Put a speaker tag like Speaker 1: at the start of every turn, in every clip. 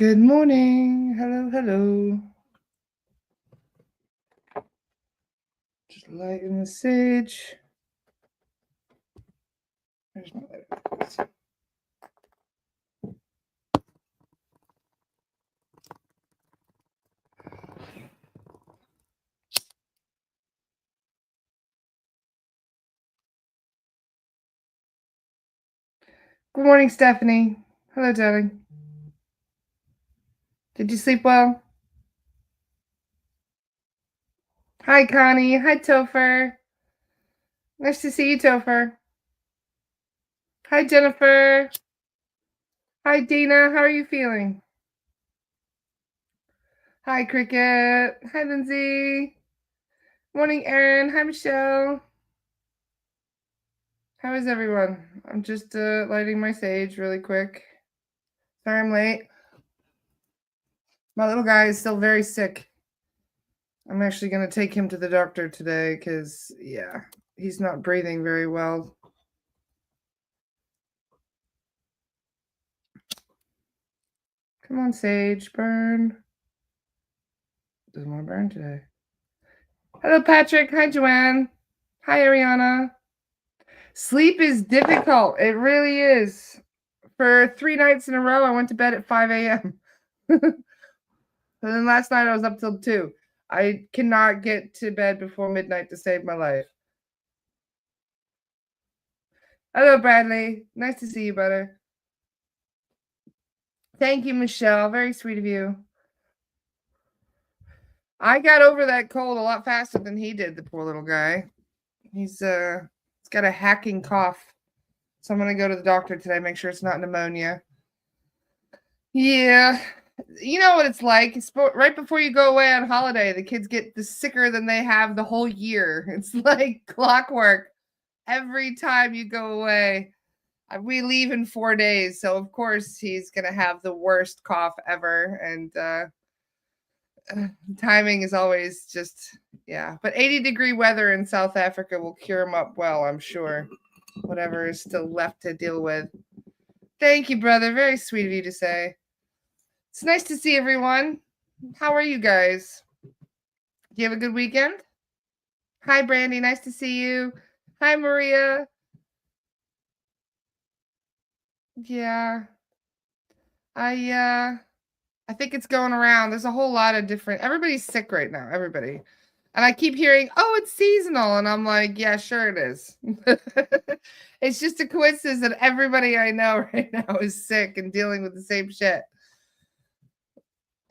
Speaker 1: Good morning. Hello, hello. Just lighting the sage. There's my lighter. Good morning, Stephanie. Hello, darling. Did you sleep well? Hi, Connie. Hi, Topher. Nice to see you, Topher. Hi, Jennifer. Hi, Dana. How are you feeling? Hi, Cricket. Hi, Lindsay. Morning, Erin. Hi, Michelle. How is everyone? I'm just lighting my sage really quick. Sorry I'm late. My little guy is still very sick. I'm actually going to take him to the doctor today because, yeah, he's not breathing very well. Come on, Sage, burn. Doesn't want to burn today. Hello, Patrick. Hi, Joanne. Hi, Ariana. Sleep is difficult. It really is. For 3 nights in a row, I went to bed at 5 a.m. And then last night I was up till 2. I cannot get to bed before midnight to save my life. Hello, Bradley. Nice to see you, brother. Thank you, Michelle. Very sweet of you. I got over that cold a lot faster than he did, the poor little guy. He's got a hacking cough. So I'm gonna go to the doctor today, make sure it's not pneumonia. Yeah. You know what it's like. It's right before you go away on holiday, the kids get sicker than they have the whole year. It's like clockwork. Every time you go away. We leave in 4 days, so of course he's gonna have the worst cough ever. And timing is always just, yeah. But 80-degree weather in South Africa will cure him up well, I'm sure. Whatever is still left to deal with. Thank you, brother. Very sweet of you to say. It's nice to see everyone. How are you guys? Do you have a good weekend? Hi, Brandy. Nice to see you. Hi, Maria. Yeah. I think it's going around. There's a whole lot of different. Everybody's sick right now. Everybody. And I keep hearing, "Oh, it's seasonal." And I'm like, "Yeah, sure it is." It's just a coincidence that everybody I know right now is sick and dealing with the same shit.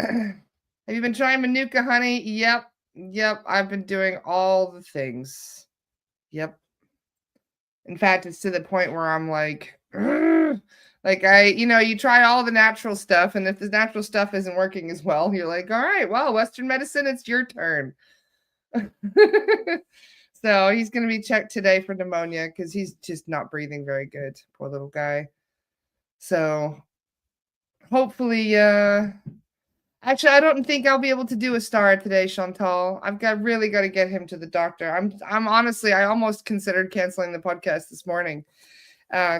Speaker 1: Have you been trying Manuka honey? Yep. Yep. I've been doing all the things. Yep. In fact, it's to the point where I'm like, "Ugh." Like you try all the natural stuff, and if the natural stuff isn't working as well, you're like, all right, well, Western medicine, it's your turn. So he's going to be checked today for pneumonia because he's just not breathing very good. Poor little guy. So hopefully, actually, I don't think I'll be able to do a star today, Chantal. Really got to get him to the doctor. I'm honestly, I almost considered canceling the podcast this morning,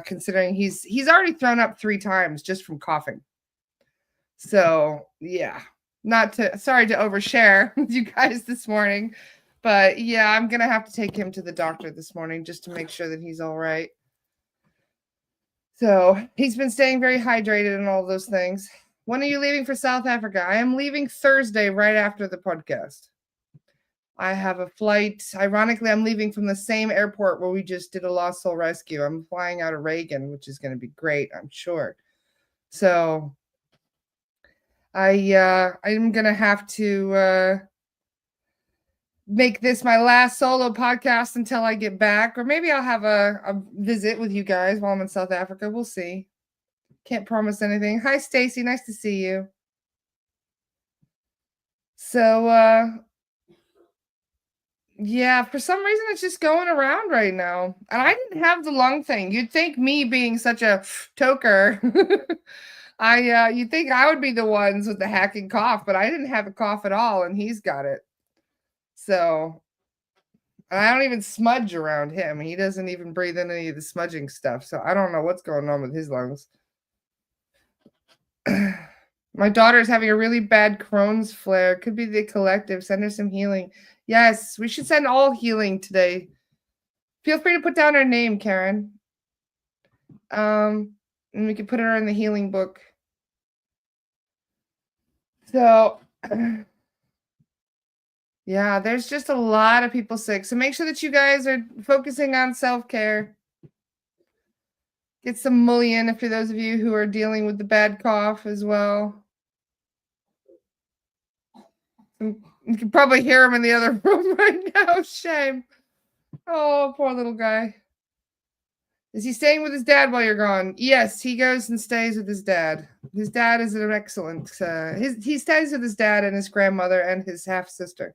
Speaker 1: considering he's already thrown up 3 times just from coughing. So yeah, sorry to overshare with you guys this morning. But yeah, I'm going to have to take him to the doctor this morning just to make sure that he's all right. So he's been staying very hydrated and all those things. When are you leaving for South Africa? I am leaving Thursday right after the podcast. I have a flight. Ironically, I'm leaving from the same airport where we just did a lost soul rescue. I'm flying out of Reagan, which is going to be great, I'm sure. So I'm going to have to make this my last solo podcast until I get back, or maybe I'll have a visit with you guys while I'm in South Africa. We'll see. Can't promise anything. Hi, Stacy. Nice to see you. So, yeah, for some reason it's just going around right now. And I didn't have the lung thing. You'd think me being such a toker, you'd think I would be the ones with the hacking cough, but I didn't have a cough at all, and he's got it. So I don't even smudge around him. He doesn't even breathe in any of the smudging stuff. So I don't know what's going on with his lungs. My daughter's having a really bad Crohn's flare. Could be the collective. Send her some healing. Yes, we should send all healing today. Feel free to put down her name, Karen. And we can put her in the healing book. So, yeah, there's just a lot of people sick. So make sure that you guys are focusing on self-care. Get some mullion for those of you who are dealing with the bad cough as well. You can probably hear him in the other room right now. Shame. Oh, poor little guy. Is he staying with his dad while you're gone? Yes, he goes and stays with his dad. His dad is an excellent. He stays with his dad and his grandmother and his half sister.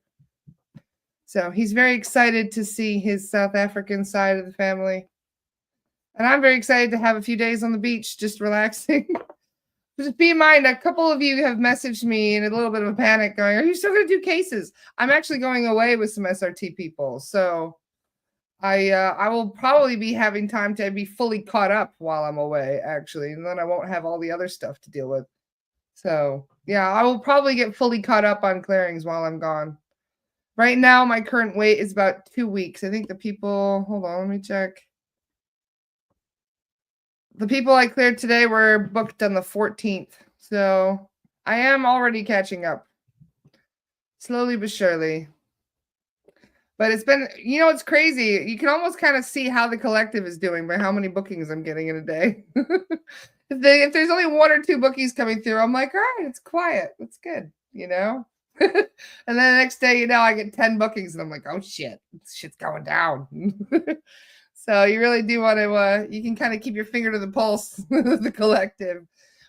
Speaker 1: So he's very excited to see his South African side of the family. And I'm very excited to have a few days on the beach, just relaxing. Just be in mind, a couple of you have messaged me in a little bit of a panic going, are you still going to do cases? I'm actually going away with some SRT people. So I will probably be having time to be fully caught up while I'm away, actually. And then I won't have all the other stuff to deal with. So, yeah, I will probably get fully caught up on clearings while I'm gone. Right now, my current wait is about 2 weeks. I think the people, hold on, let me check. The people I cleared today were booked on the 14th. So I am already catching up. Slowly but surely. But it's been, it's crazy. You can almost kind of see how the collective is doing by how many bookings I'm getting in a day. If there's only 1 or 2 bookings coming through, I'm like, all right, it's quiet. That's good, and then the next day, I get 10 bookings and I'm like, oh shit, shit's going down. So you really do want to, you can kind of keep your finger to the pulse of the collective.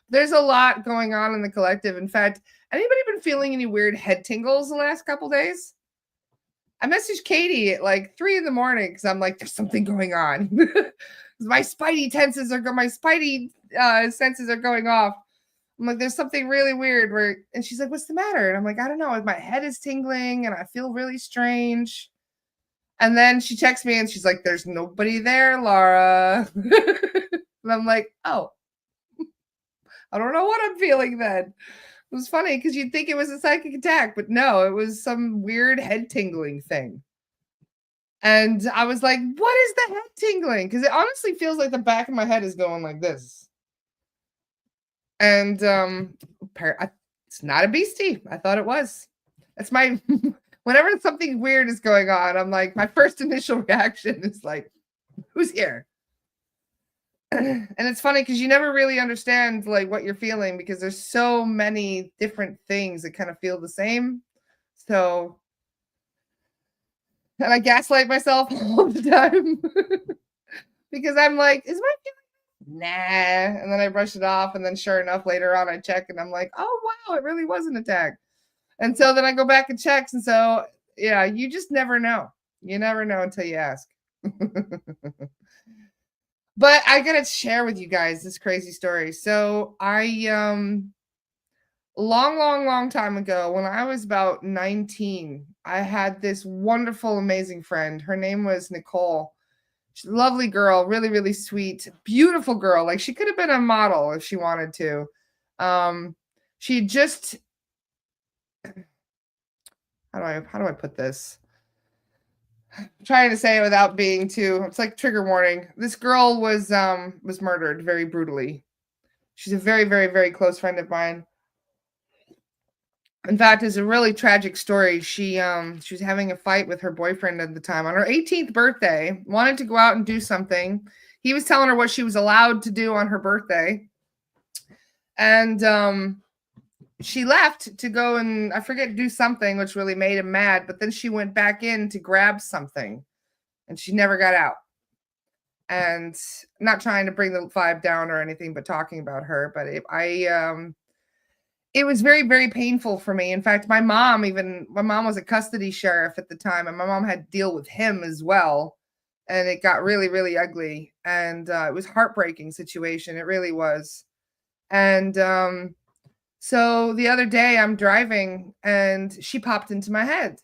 Speaker 1: There's a lot going on in the collective. In fact, anybody been feeling any weird head tingles the last couple days? I messaged Katie at like 3 in the morning because I'm like, there's something going on. My spidey senses are going off. I'm like, there's something really weird and she's like, what's the matter? And I'm like, I don't know. My head is tingling and I feel really strange. And then she texts me and she's like, there's nobody there, Laura. And I'm like, oh, I don't know what I'm feeling then. It was funny because you'd think it was a psychic attack, but no, it was some weird head tingling thing. And I was like, what is the head tingling? Because it honestly feels like the back of my head is going like this. And it's not a beastie. I thought it was. That's my, whenever something weird is going on, I'm like, my first initial reaction is like, who's here? And it's funny because you never really understand like what you're feeling because there's so many different things that kind of feel the same. So, and I gaslight myself all the time because I'm like, is my feeling? Nah. And then I brush it off. And then sure enough, later on, I check and I'm like, oh, wow, it really was an attack. And so then I go back and checks. And so, yeah, you just never know. You never know until you ask. But I gotta share with you guys this crazy story. So I long time ago, when I was about 19, I had this wonderful, amazing friend. Her name was Nicole. She's a lovely girl, really, really sweet, beautiful girl. Like she could have been a model if she wanted to. She just how do I put this? I'm trying to say it without being too, it's like trigger warning. This girl was murdered very brutally. She's a very, very, very close friend of mine. In fact, it's a really tragic story. She was having a fight with her boyfriend at the time on her 18th birthday, wanted to go out and do something. He was telling her what she was allowed to do on her birthday. And she left to go and, I forget, do something, which really made him mad. But then she went back in to grab something and she never got out. And I'm not trying to bring the vibe down or anything, but talking about her. But it was very, very painful for me. In fact, my mom was a custody sheriff at the time, and my mom had to deal with him as well. And it got really, really ugly. And it was a heartbreaking situation. It really was. And so the other day I'm driving and she popped into my head.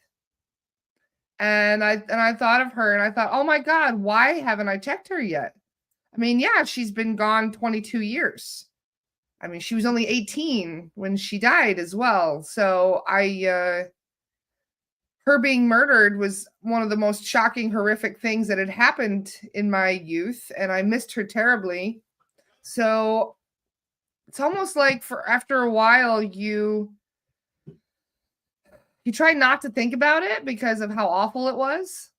Speaker 1: And I thought of her and I thought, oh my God, why haven't I checked her yet? I mean, yeah, she's been gone 22 years. I mean, she was only 18 when she died as well. So her being murdered was one of the most shocking, horrific things that had happened in my youth, and I missed her terribly. So it's almost like after a while you try not to think about it because of how awful it was.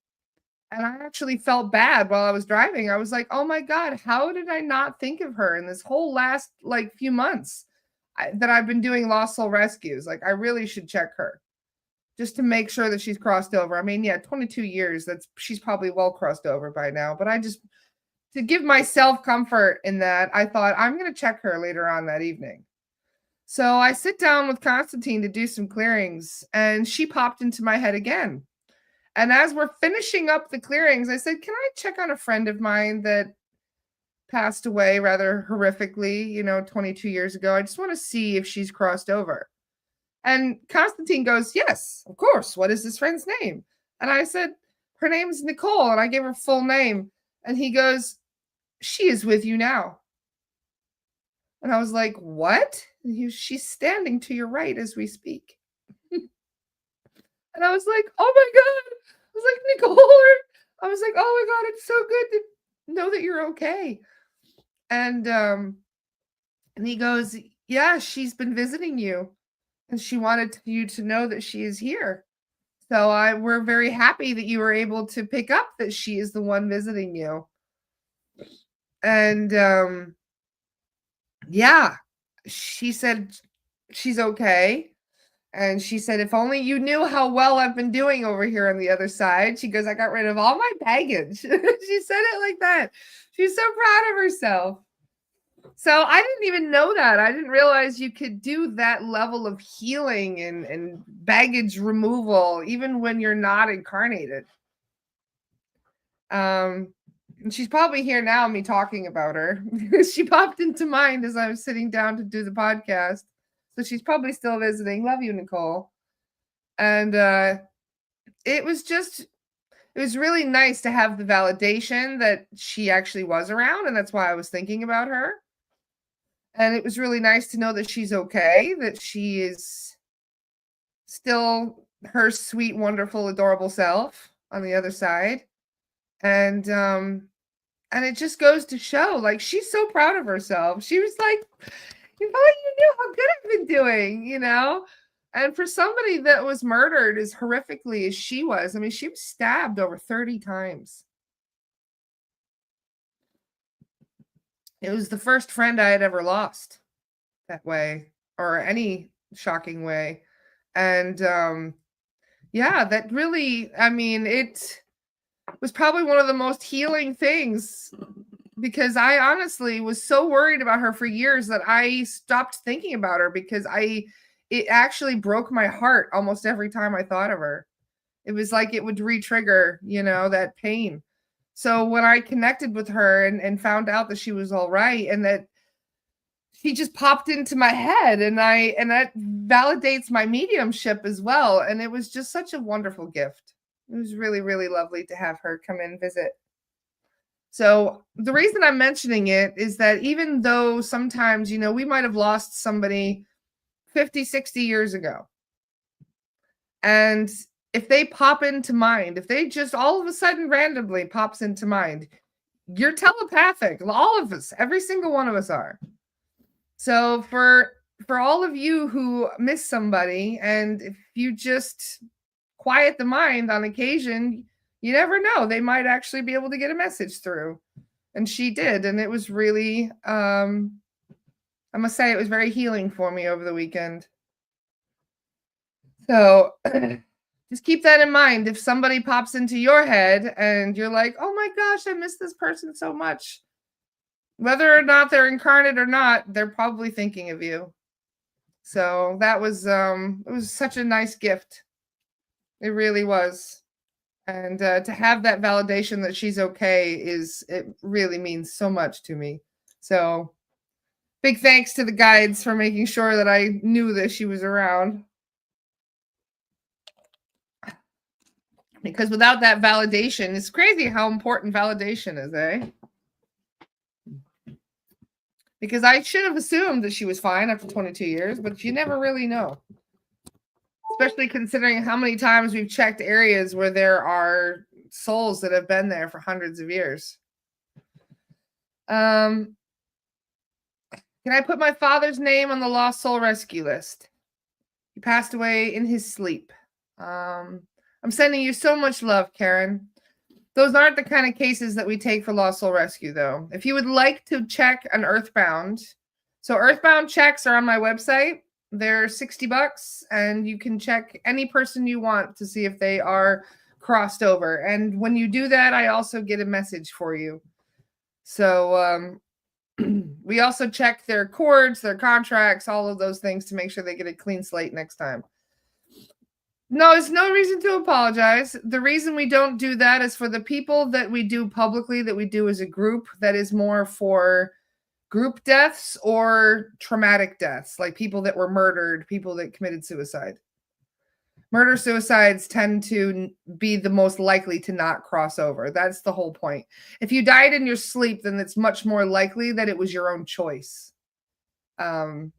Speaker 1: And I actually felt bad while I was driving. I was like, "Oh my god, how did I not think of her in this whole last like few months that I've been doing lost soul rescues? Like I really should check her just to make sure that she's crossed over." I mean, yeah, 22 years, she's probably well crossed over by now, but I just to give myself comfort in that, I thought I'm going to check her later on that evening. So I sit down with Constantine to do some clearings, and she popped into my head again. And as we're finishing up the clearings, I said, "Can I check on a friend of mine that passed away rather horrifically, 22 years ago? I just want to see if she's crossed over." And Constantine goes, "Yes, of course. What is this friend's name?" And I said, "Her name's Nicole." And I gave her full name. And he goes, "She is with you now." And I was like, "What?" And "She's standing to your right as we speak." And I was like, "Oh my God." I was like, "Nicole." I was like, "Oh my God, it's so good to know that you're okay." And he goes, "Yeah, she's been visiting you. And she wanted you to know that she is here. So we're very happy that you were able to pick up that she is the one visiting you." And yeah, she said she's okay. And she said, "If only you knew how well I've been doing over here on the other side." She goes, "I got rid of all my baggage." She said it like that. She's so proud of herself. So I didn't even know that. I didn't realize you could do that level of healing and baggage removal, even when you're not incarnated. And she's probably here now, me talking about her. She popped into mind as I was sitting down to do the podcast. So she's probably still visiting. Love you, Nicole. And it was really nice to have the validation that she actually was around. And that's why I was thinking about her. And it was really nice to know that she's okay, that she is still her sweet, wonderful, adorable self on the other side. And it just goes to show, like, she's so proud of herself. She was like, "You knew how good I've been doing." And for somebody that was murdered as horrifically as she was, I mean, she was stabbed over 30 times. It was the first friend I had ever lost that way, or any shocking way. And yeah, that really, I mean, it was probably one of the most healing things, because I honestly was so worried about her for years that I stopped thinking about her, because it actually broke my heart almost every time I thought of her. It was like it would re-trigger, that pain. So when I connected with her and found out that she was all right, and that she just popped into my head, and that validates my mediumship as well. And it was just such a wonderful gift. It was really, really lovely to have her come and visit. So the reason I'm mentioning it is that even though sometimes, we might have lost somebody 50, 60 years ago, and if they pop into mind, if they just all of a sudden randomly pops into mind, you're telepathic. All of us, every single one of us are. So for all of you who miss somebody, and if you just quiet the mind on occasion, you never know, they might actually be able to get a message through. And she did, and it was really I must say, it was very healing for me over the weekend. So just keep that in mind. If somebody pops into your head and you're like, "Oh my gosh, I miss this person so much," whether or not they're incarnate or not, they're probably thinking of you. So that was it was such a nice gift. It really was. And to have that validation that she's okay, it really means so much to me. So big thanks to the guides for making sure that I knew that she was around. Because without that validation, it's crazy how important validation is, eh? Because I should have assumed that she was fine after 22 years, but you never really know. Especially considering how many times we've checked areas where there are souls that have been there for hundreds of years. Can I put my father's name on the lost soul rescue list? He passed away in his sleep. I'm sending you so much love, Karen. Those aren't the kind of cases that we take for lost soul rescue, though. If you would like to check an earthbound, so earthbound checks are on my website. They're $60, and you can check any person you want to see if they are crossed over. And when you do that, I also get a message for you. So we also check their cords, their contracts, all of those things to make sure they get a clean slate next time. No, there's no reason to apologize. The reason we don't do that is for the people that we do publicly, that we do as a group, that is more for group deaths or traumatic deaths, like people that were murdered, people that committed suicide. Murder-suicides tend to be the most likely to not cross over. That's the whole point. If you died in your sleep, then it's much more likely that it was your own choice. So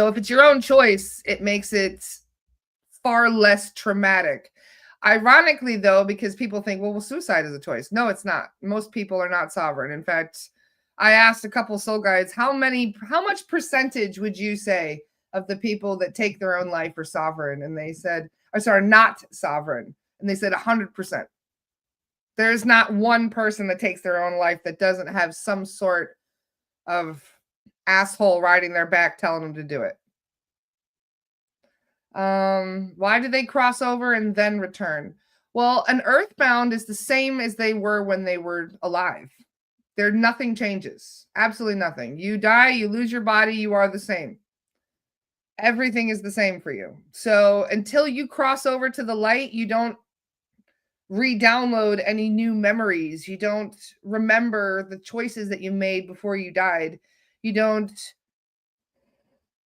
Speaker 1: if it's your own choice, it makes it far less traumatic. Ironically, though, because people think, well, suicide is a choice. No, it's not. Most people are not sovereign. In fact, I asked a couple soul guides, how much percentage would you say of the people that take their own life are sovereign? And they said, not sovereign. And they said 100%. There's not one person that takes their own life that doesn't have some sort of asshole riding their back telling them to do it. Why do they cross over and then return? Well, an earthbound is the same as they were when they were alive. Nothing changes. Absolutely nothing. You die, you lose your body, you are the same. Everything is the same for you. So until you cross over to the light, you don't re-download any new memories. You don't remember the choices that you made before you died. You don't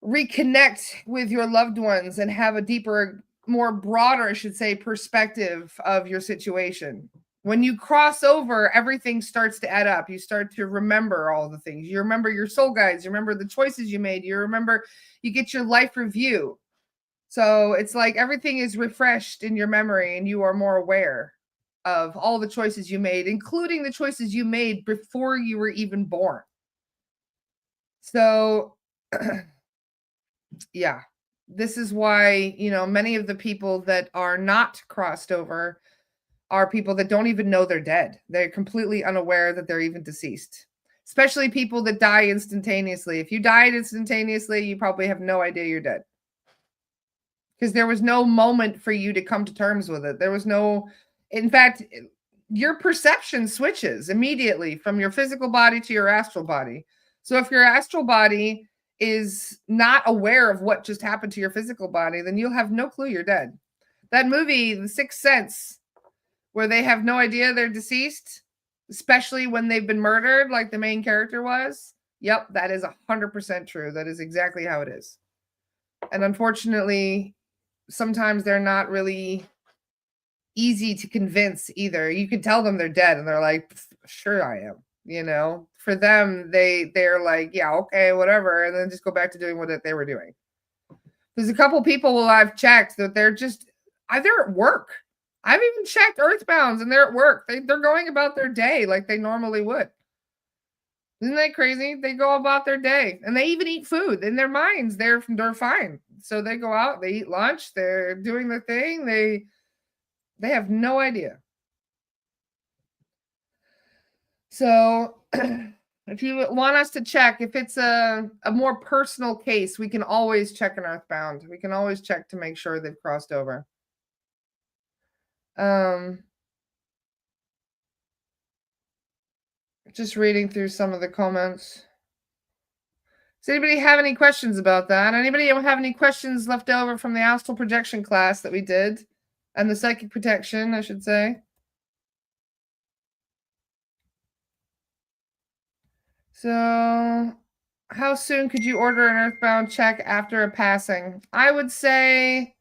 Speaker 1: reconnect with your loved ones and have a deeper, more broader, I should say, perspective of your situation. When you cross over, everything starts to add up. You start to remember all the things. You remember your soul guides. You remember the choices you made. You get your life review. So it's like everything is refreshed in your memory and you are more aware of all the choices you made, including the choices you made before you were even born. So yeah, this is why, many of the people that are not crossed over are people that don't even know they're dead. They're completely unaware that they're even deceased, especially people that die instantaneously. If you died instantaneously, you probably have no idea you're dead because there was no moment for you to come to terms with it. In fact, your perception switches immediately from your physical body to your astral body. So if your astral body is not aware of what just happened to your physical body, then you'll have no clue you're dead. That movie, The Sixth Sense, where they have no idea they're deceased, especially when they've been murdered, like the main character was. Yep, that is 100% true. That is exactly how it is. And unfortunately, sometimes they're not really easy to convince either. You can tell them they're dead and they're like, sure I am. For them, they're like, yeah, okay, whatever, and then just go back to doing what they were doing. There's a couple people I've checked that they're at work. I've even checked earthbounds and they're at work. They're going about their day like they normally would. Isn't that crazy? They go about their day and they even eat food in their minds. They're fine. So they go out, they eat lunch, they're doing their thing. They have no idea. So if you want us to check, if it's a more personal case, we can always check an earthbound. We can always check to make sure they've crossed over. Just reading through some of the comments. Does anybody have any questions about that? Anybody have any questions left over from the astral projection class that we did? And the psychic protection, I should say. So, how soon could you order an earthbound check after a passing? I would say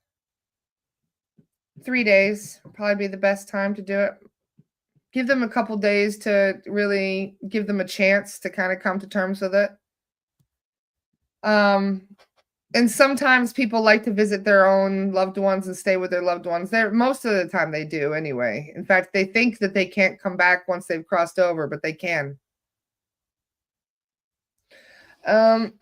Speaker 1: 3 days would probably be the best time to do it. Give them a couple days to really give them a chance to kind of come to terms with it. Um, and sometimes people like to visit their own loved ones and stay with their loved ones. There, most of the time they do anyway. In fact, they think that they can't come back once they've crossed over, but they can. Um,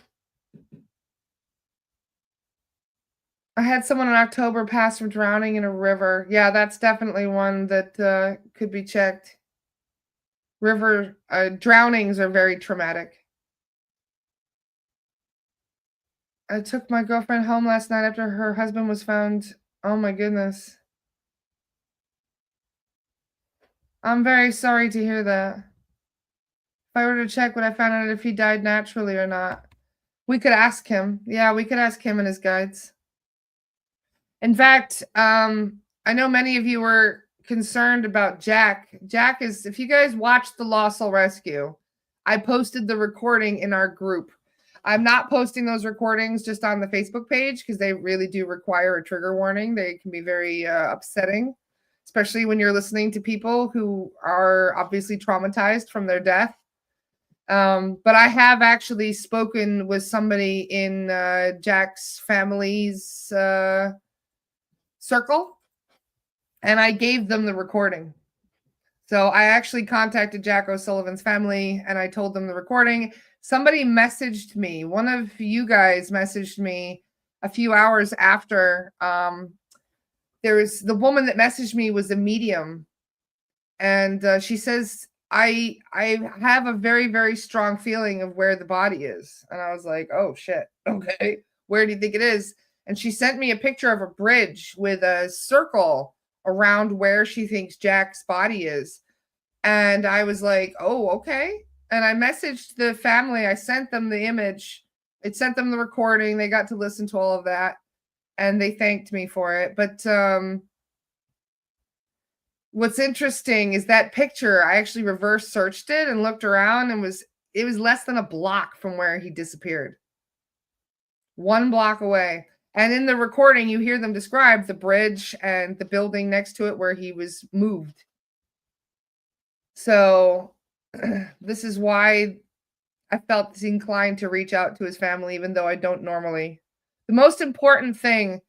Speaker 1: I had someone in October pass from drowning in a river. Yeah, that's definitely one that could be checked. River drownings are very traumatic. I took my girlfriend home last night after her husband was found. Oh my goodness. I'm very sorry to hear that. If I were to check, would I find out if he died naturally or not? We could ask him. Yeah, we could ask him and his guides. In fact, I know many of you were concerned about Jack. Jack is, if you guys watched the Lost Soul Rescue, I posted the recording in our group. I'm not posting those recordings just on the Facebook page because they really do require a trigger warning. They can be very upsetting, especially when you're listening to people who are obviously traumatized from their death. But I have actually spoken with somebody in Jack's family's circle, and I gave them the recording. So I actually contacted Jack O'Sullivan's family and I told them the recording. Somebody messaged me, one of you guys messaged me a few hours after. There was the woman that messaged me was a medium, and she says, I have a very, very strong feeling of where the body is. And I was like, oh shit, okay, where do you think it is? And she sent me a picture of a bridge with a circle around where she thinks Jack's body is. And I was like, oh, okay. And I messaged the family. I sent them the image. It sent them the recording. They got to listen to all of that. And they thanked me for it. But what's interesting is that picture, I actually reverse searched it and looked around, and it was less than a block from where he disappeared. 1 block away. And in the recording, you hear them describe the bridge and the building next to it where he was moved. So this is why I felt inclined to reach out to his family, even though I don't normally. The most important thing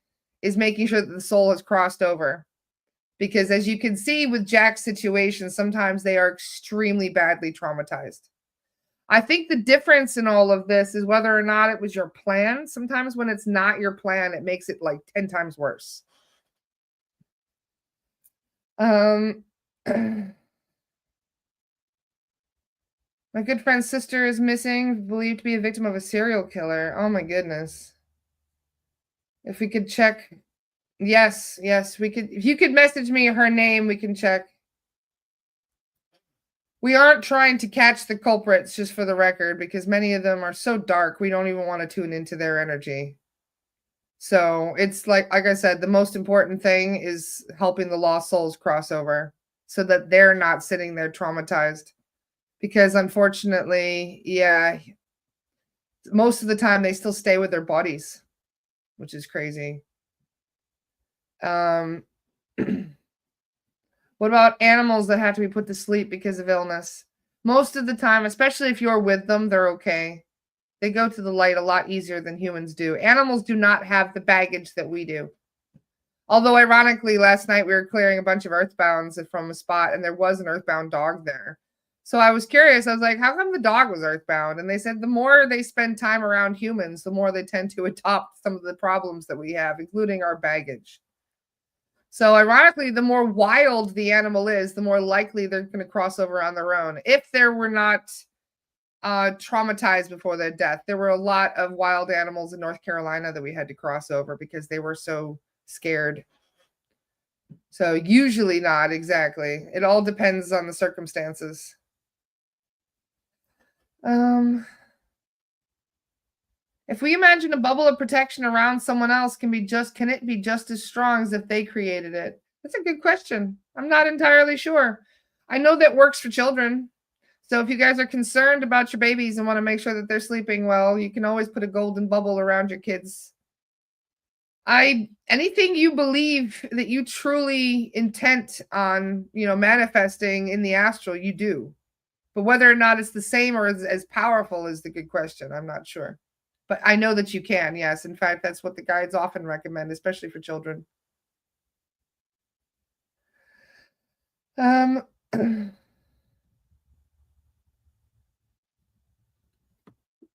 Speaker 1: is making sure that the soul has crossed over. Because as you can see with Jack's situation, sometimes they are extremely badly traumatized. I think the difference in all of this is whether or not it was your plan. Sometimes when it's not your plan, it makes it like 10 times worse. My good friend's sister is missing, believed to be a victim of a serial killer. Oh my goodness. If we could check. Yes, we could. If you could message me her name, we can check. We aren't trying to catch the culprits, just for the record, because many of them are so dark, we don't even want to tune into their energy. So it's like I said, the most important thing is helping the lost souls cross over so that they're not sitting there traumatized. Because unfortunately, yeah, most of the time they still stay with their bodies, which is crazy. What about animals that have to be put to sleep because of illness? Most of the time, especially if you're with them, they're okay. They go to the light a lot easier than humans do. Animals do not have the baggage that we do. Although, ironically, last night we were clearing a bunch of earthbounds from a spot, and there was an earthbound dog there. So I was curious. I was like, how come the dog was earthbound? And they said the more they spend time around humans, the more they tend to adopt some of the problems that we have, including our baggage. So ironically, the more wild the animal is, the more likely they're going to cross over on their own. If there were not traumatized before their death, there were a lot of wild animals in North Carolina that we had to cross over because they were so scared. So usually not exactly. It all depends on the circumstances. If we imagine a bubble of protection around someone else, can it be just as strong as if they created it? That's a good question. I'm not entirely sure. I know that works for children. So if you guys are concerned about your babies and want to make sure that they're sleeping well, you can always put a golden bubble around your kids. Anything you believe that you truly intent on, manifesting in the astral, you do. But whether or not it's the same or as powerful is the good question. I'm not sure. But I know that you can, yes. In fact, that's what the guides often recommend, especially for children. Um,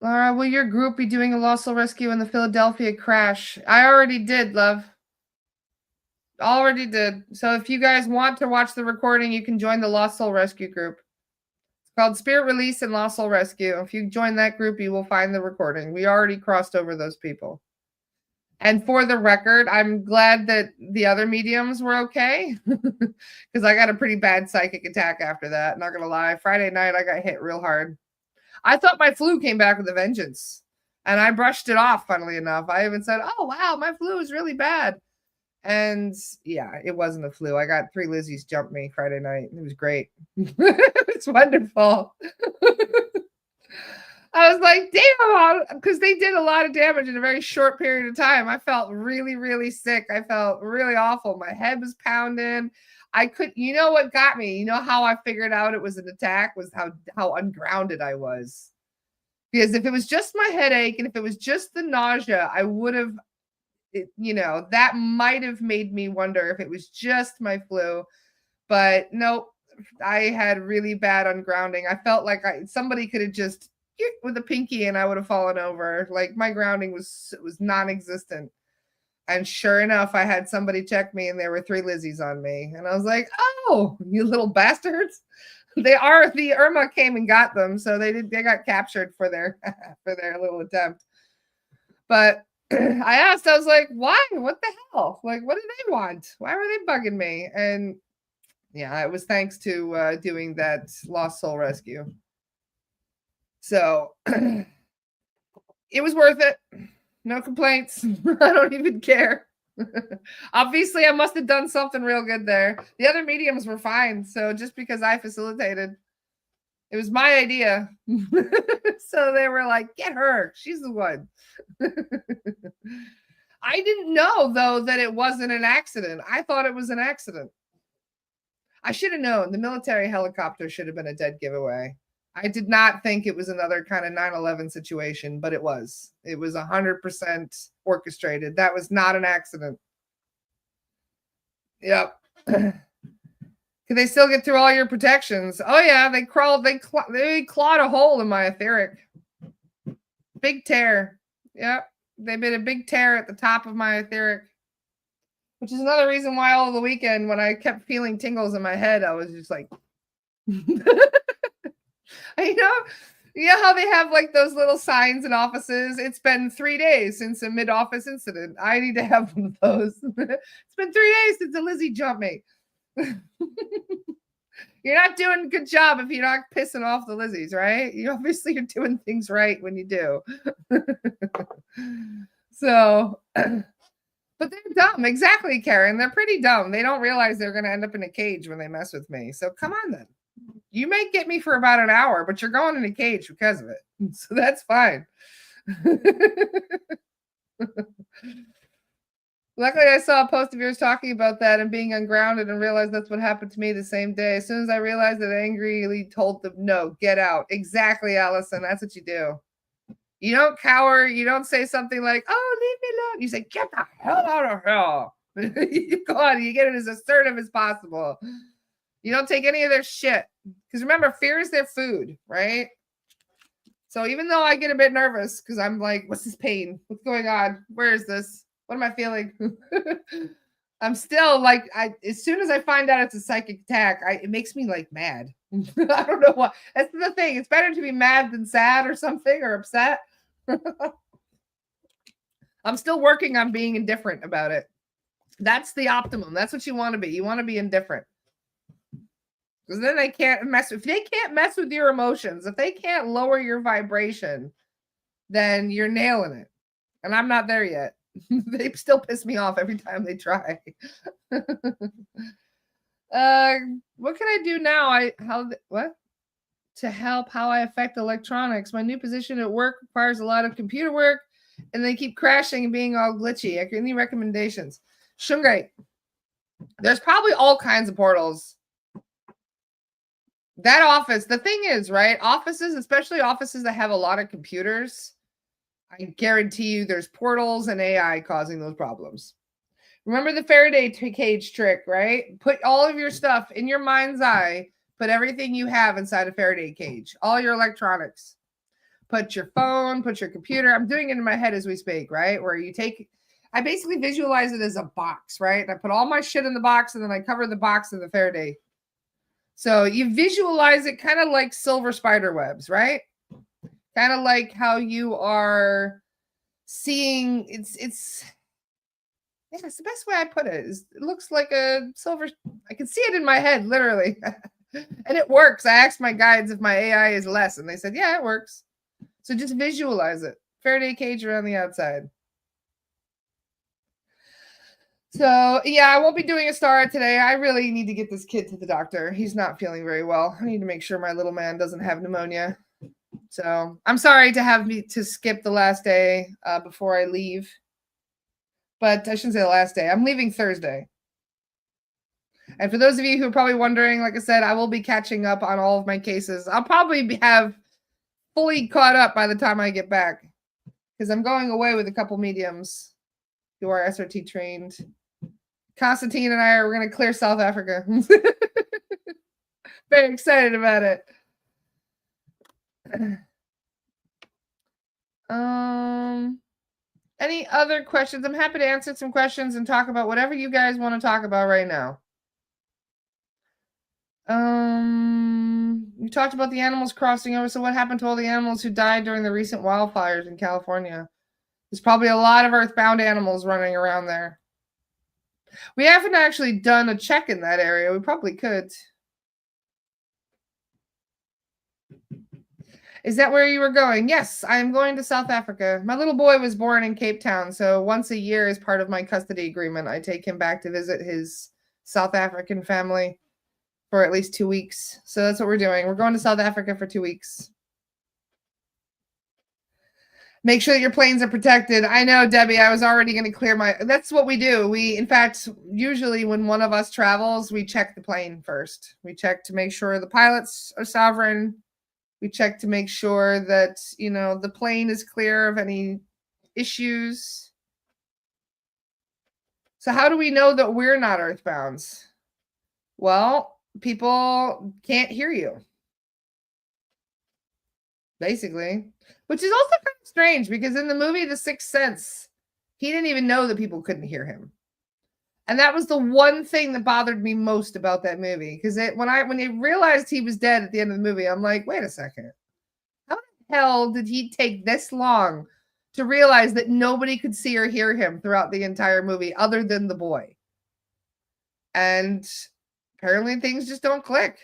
Speaker 1: Laura, will your group be doing a lost soul rescue in the Philadelphia crash? I already did, love. Already did. So if you guys want to watch the recording, you can join the Lost Soul Rescue group. It's called Spirit Release and Lost Soul Rescue. If you join that group, you will find the recording. We already crossed over those people. And for the record, I'm glad that the other mediums were okay because I got a pretty bad psychic attack after that. Not going to lie. Friday night, I got hit real hard. I thought my flu came back with a vengeance and I brushed it off, funnily enough. I even said, oh, wow, my flu is really bad. And yeah, it wasn't a flu. I got 3 Lizzies jump me Friday night. It was great. It's wonderful. I was like, damn, because they did a lot of damage in a very short period of time. I felt really, really sick. I felt really awful. My head was pounding. I could, you know what got me? You know how I figured out it was an attack was how ungrounded I was. Because if it was just my headache and if it was just the nausea, I would have, that might have made me wonder if it was just my flu. But nope, I had really bad ungrounding. I felt like somebody could have just with a pinky and I would have fallen over. Like my grounding was non-existent. And sure enough, I had somebody check me and there were 3 Lizzies on me. And I was like, oh, you little bastards. The Irma came and got them. So they got captured for their little attempt. But I asked, I was like, why? What the hell? Like, what did they want? Why were they bugging me? And yeah, it was thanks to doing that Lost Soul Rescue. So it was worth it. No complaints. I don't even care. Obviously, I must have done something real good there. The other mediums were fine. So just because I facilitated, it was my idea. So they were like, get her. She's the one. I didn't know, though, that it wasn't an accident. I thought it was an accident. I should have known. The military helicopter should have been a dead giveaway. I did not think it was another kind of 9/11 situation, but it was. It was 100% orchestrated. That was not an accident. Yep. Can they still get through all your protections? Oh yeah, they clawed a hole in my etheric. Big tear. Yep. They made a big tear at the top of my etheric. Which is another reason why all the weekend when I kept feeling tingles in my head, I was just like you know how they have like those little signs in offices? It's been 3 days since a mid-office incident. I need to have one of those. It's been 3 days since a Lizzie jumped me. You're not doing a good job if you're not pissing off the Lizzies, right? You obviously you're doing things right when you do. So, but they're dumb. Exactly, Karen. They're pretty dumb. They don't realize they're going to end up in a cage when they mess with me. So come on then. You may get me for about an hour, but you're going in a cage because of it. So that's fine. Luckily, I saw a post of yours talking about that and being ungrounded and realized that's what happened to me the same day. As soon as I realized it, I angrily told them, no, get out. Exactly, Allison. That's what you do. You don't cower. You don't say something like, oh, leave me alone. You say, get the hell out of here. You go on. You get it as assertive as possible. You don't take any of their shit. Because remember, fear is their food, right? So even though I get a bit nervous because I'm like, what's this pain? What's going on? Where is this? What am I feeling? I'm still like, as soon as I find out it's a psychic attack, it makes me like mad. I don't know what. That's the thing. It's better to be mad than sad or something or upset. I'm still working on being indifferent about it. That's the optimum. That's what you want to be. You want to be indifferent. Because then they can't mess. If they can't mess with your emotions, if they can't lower your vibration, then you're nailing it. And I'm not there yet. They still piss me off every time they try. What can I do now? To help how I affect electronics? My new position at work requires a lot of computer work, and they keep crashing and being all glitchy. Any recommendations? Shungay, there's probably all kinds of portals. That office, the thing is, right? Offices, especially offices that have a lot of computers, I guarantee you there's portals and AI causing those problems. Remember the Faraday cage trick, right? Put all of your stuff in your mind's eye. Put everything you have inside a Faraday cage, all your electronics. Put your phone, put your computer. I'm doing it in my head as we speak, right? Where you take, I basically visualize it as a box, right? And I put all my shit in the box and then I cover the box in the Faraday. So you visualize it kind of like silver spider webs, right? Kind of like how you are seeing yeah, it's the best way I put it. It looks like a silver. I can see it in my head, literally. And it works. I asked my guides if my AI is less, and they said, yeah, it works. So just visualize it. Faraday cage around the outside. So, yeah, I won't be doing a star today. I really need to get this kid to the doctor. He's not feeling very well. I need to make sure my little man doesn't have pneumonia. So I'm sorry to have me to skip the last day before I leave. But I shouldn't say the last day. I'm leaving Thursday. And for those of you who are probably wondering, like I said, I will be catching up on all of my cases. I'll probably have fully caught up by the time I get back because I'm going away with a couple mediums who are SRT trained. Constantine and I we're going to clear South Africa. Very excited about it. Any other questions? I'm happy to answer some questions and talk about whatever you guys want to talk about right now. You talked about the animals crossing over. So what happened to all the animals who died during the recent wildfires in California? There's probably a lot of earthbound animals running around there. We haven't actually done a check in that area. We probably could. Is that where you were going? Yes, I am going to South Africa. My little boy was born in Cape Town, so once a year as part of my custody agreement, I take him back to visit his South African family for at least 2 weeks. So that's what we're doing. We're going to South Africa for 2 weeks. Make sure that your planes are protected. I know, Debbie, I was already going to clear my... That's what we do. We, in fact, usually when one of us travels, we check the plane first. We check to make sure the pilots are sovereign. We check to make sure that, you know, the plane is clear of any issues. So how do we know that we're not earthbounds? Well, people can't hear you. Basically. Which is also kind of strange because in the movie The Sixth Sense, he didn't even know that people couldn't hear him. And that was the one thing that bothered me most about that movie. Because when they realized he was dead at the end of the movie, I'm like, wait a second. How the hell did he take this long to realize that nobody could see or hear him throughout the entire movie other than the boy? And apparently things just don't click.